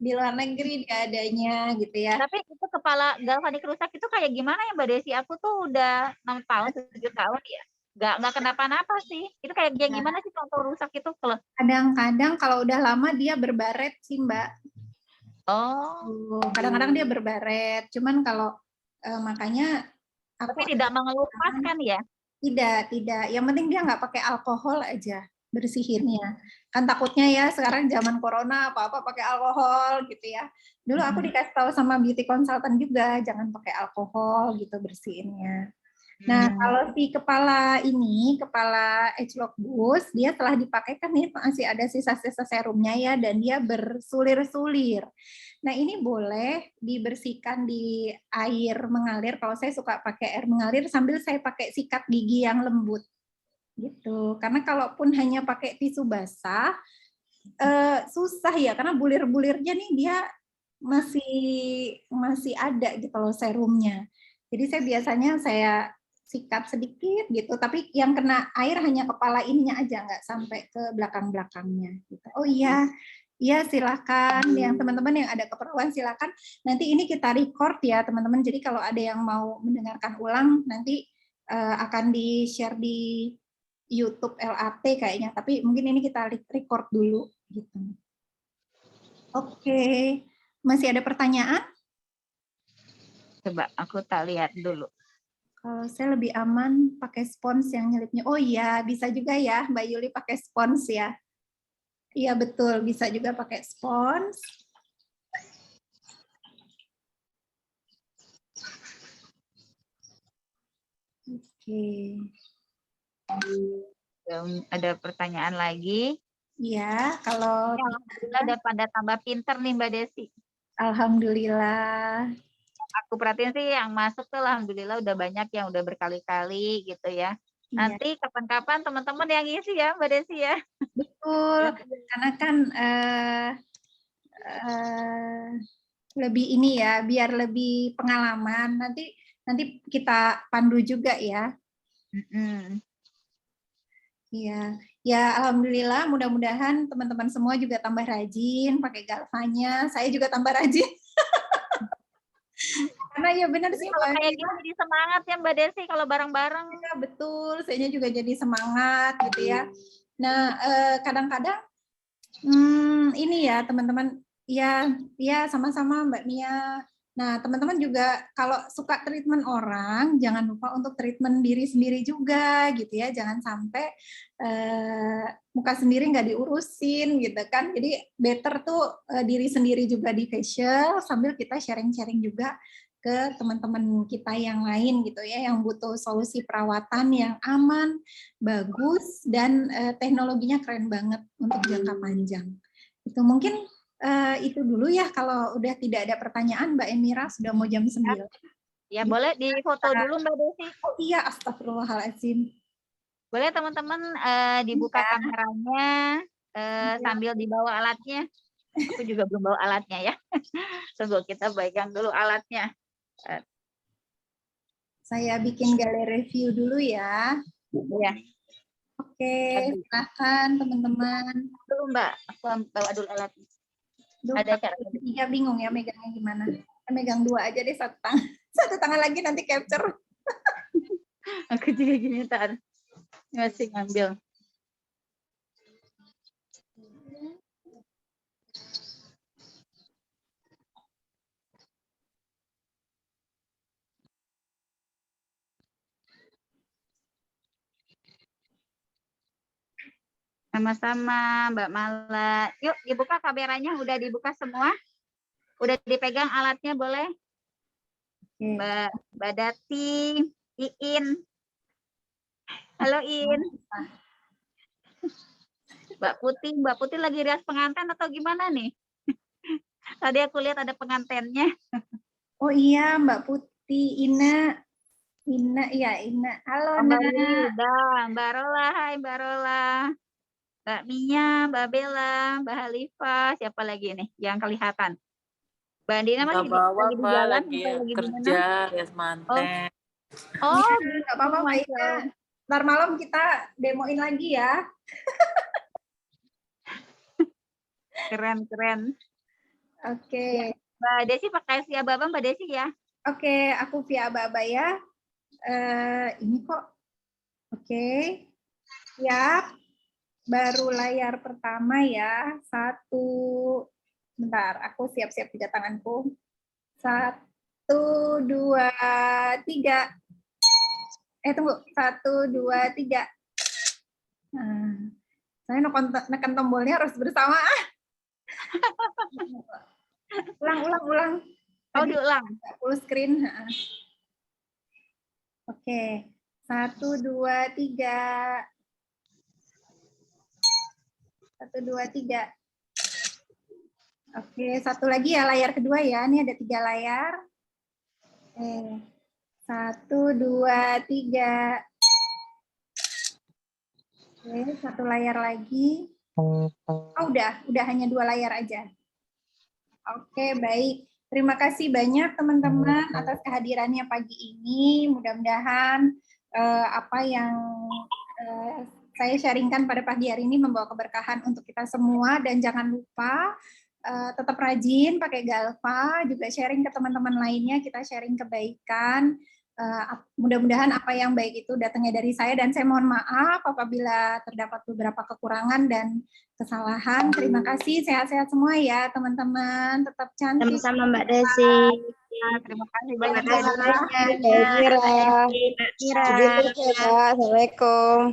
Speaker 2: Di luar negeri dia adanya gitu ya.
Speaker 1: Tapi itu kepala galvanik rusak itu kayak gimana ya Mbak Desi? Aku tuh udah 6 tahun, 7 tahun ya. Nggak kenapa-napa sih. Itu kayak gimana sih contoh rusak itu?
Speaker 2: Kadang-kadang kalau udah lama dia berbaret sih Mbak.
Speaker 1: Oh.
Speaker 2: Kadang-kadang dia berbaret. Cuman kalau makanya
Speaker 1: tapi tidak mengelupaskan ya?
Speaker 2: Tidak. Yang penting dia nggak pakai alkohol aja bersihinnya. Kan takutnya ya sekarang zaman corona apa-apa pakai alkohol gitu ya. Dulu aku dikasih tahu sama beauty consultant juga jangan pakai alkohol gitu bersihinnya. Nah, kalau si kepala ini, kepala Agelock Boost, dia telah dipakai kan nih masih ada sisa-sisa serumnya ya dan dia bersulir-sulir. Nah, ini boleh dibersihkan di air mengalir. Kalau saya suka pakai air mengalir sambil saya pakai sikat gigi yang lembut. Gitu. Karena kalaupun hanya pakai tisu basah susah ya karena bulir-bulirnya nih dia masih ada gitu loh serumnya. Jadi saya biasanya saya sikat sedikit gitu, tapi yang kena air hanya kepala ininya aja, nggak sampai ke belakang-belakangnya. Gitu. Oh iya, silakan. Yang teman-teman yang ada keperluan silakan. Nanti ini kita record ya teman-teman. Jadi kalau ada yang mau mendengarkan ulang, nanti akan di-share di YouTube LAT kayaknya. Tapi mungkin ini kita record dulu. Gitu. Oke, masih ada pertanyaan?
Speaker 1: Coba aku tak lihat dulu.
Speaker 2: Kalau saya lebih aman pakai spons yang nyelipnya. Oh iya, bisa juga ya Mbak Yuli pakai spons ya. Iya betul, bisa juga pakai spons. Oke.
Speaker 1: Ada pertanyaan lagi?
Speaker 2: Iya, kalau
Speaker 1: alhamdulillah udah pada tambah pinter nih Mbak Desi.
Speaker 2: Alhamdulillah.
Speaker 1: Aku perhatiin sih yang masuk tuh alhamdulillah udah banyak yang udah berkali-kali gitu ya. Nanti kapan-kapan teman-teman yang ngisi ya Mbak Desi ya.
Speaker 2: Betul, karena kan lebih ini ya, biar lebih pengalaman. Nanti kita pandu juga ya. Iya, ya alhamdulillah mudah-mudahan teman-teman semua juga tambah rajin pakai Galvanya. Saya juga tambah rajin. Karena ya benar sih
Speaker 1: kalau kayak gini jadi semangat ya Mbak Desi kalau bareng-bareng.
Speaker 2: Ya, betul, saya juga jadi semangat gitu ya. Nah, kadang-kadang ini ya teman-teman, ya sama-sama Mbak Mia. Nah, teman-teman juga kalau suka treatment orang, jangan lupa untuk treatment diri sendiri juga gitu ya. Jangan sampai muka sendiri nggak diurusin gitu kan. Jadi better tuh diri sendiri juga di facial sambil kita sharing-sharing juga ke teman-teman kita yang lain gitu ya, yang butuh solusi perawatan yang aman, bagus, dan teknologinya keren banget untuk jangka panjang. Itu mungkin itu dulu ya, kalau udah tidak ada pertanyaan Mbak Emira, sudah mau jam 9.
Speaker 1: Ya boleh difoto dulu Mbak Desi.
Speaker 2: Oh iya, astagfirullahaladzim.
Speaker 1: Boleh teman-teman dibuka kameranya sambil dibawa alatnya. Aku juga belum bawa alatnya ya. Tunggu kita pegang dulu alatnya.
Speaker 2: Saya bikin galeri review dulu ya.
Speaker 1: Iya.
Speaker 2: Oke, silakan teman-teman.
Speaker 1: Dulu Mbak, aku bawa dulu alatnya.
Speaker 2: Duh,
Speaker 1: Ada cara.
Speaker 2: Iya bingung ya megangnya gimana. Saya megang 2 aja deh, satu tangan. Satu tangan lagi nanti capture.
Speaker 1: Aku juga gini ntar. Masih ngambil. Sama-sama Mbak Mala. Yuk dibuka kameranya, udah dibuka semua? Udah dipegang alatnya boleh? Mbak Dati, Iin. Halo In. Mbak Putih lagi rias pengantin atau gimana nih? Tadi aku lihat ada pengantennya.
Speaker 2: Oh iya Mbak Putih, Ina, ya Ina. Halo
Speaker 1: Mbak
Speaker 2: Nak.
Speaker 1: Lida, Mbak Rola, hai Mbak Rola. Mbak Mia, Mbak Bella, Mbak Halifah, siapa lagi nih yang kelihatan? Mbak Andina masih
Speaker 4: Nggak bawa,
Speaker 1: lagi di
Speaker 4: Mbak,
Speaker 1: jalan
Speaker 4: lagi
Speaker 1: atau lagi
Speaker 4: kerja,
Speaker 1: gimana?
Speaker 4: ya manten.
Speaker 1: Oh,
Speaker 2: Nggak apa-apa Mbak Ina. Ntar malam kita demoin lagi ya.
Speaker 1: keren.
Speaker 2: Oke.
Speaker 1: Mbak Desi pakai si Ababa Mbak Desi ya?
Speaker 2: Oke, aku via Aba-Aba ya. Ini kok. Oke. Siap. Baru layar pertama ya. 1. Bentar, aku siap-siap juga tanganku. 1, 2, 3. Tunggu. 1, 2, 3. Nah, saya neken tombolnya harus bersamaan. Ulang.
Speaker 1: Oh, diulang.
Speaker 2: Full screen. Oke. 1, 2, 3. 1, 2, 3. Oke, satu lagi ya, layar kedua ya. Ini ada 3 layar. Oke. 1, 2, 3. Oke, 1 layar lagi. Oh, udah hanya 2 layar aja. Oke, baik. Terima kasih banyak teman-teman atas kehadirannya pagi ini. Mudah-mudahan apa yang saya sharingkan pada pagi hari ini membawa keberkahan untuk kita semua, dan jangan lupa tetap rajin pakai Galva, juga sharing ke teman-teman lainnya, kita sharing kebaikan. Mudah-mudahan apa yang baik itu datangnya dari saya, dan saya mohon maaf apabila terdapat beberapa kekurangan dan kesalahan. Terima kasih, sehat-sehat semua ya teman-teman, tetap cantik.
Speaker 5: Sama-sama Mbak Desi.
Speaker 1: Terima kasih banyak.
Speaker 5: Assalamualaikum.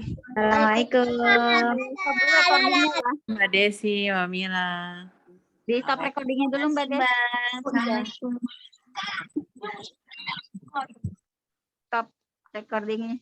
Speaker 4: Mbak Desi, Mbak Mila.
Speaker 1: Di stop recordingnya dulu Mbak Desi. Stop recordingnya.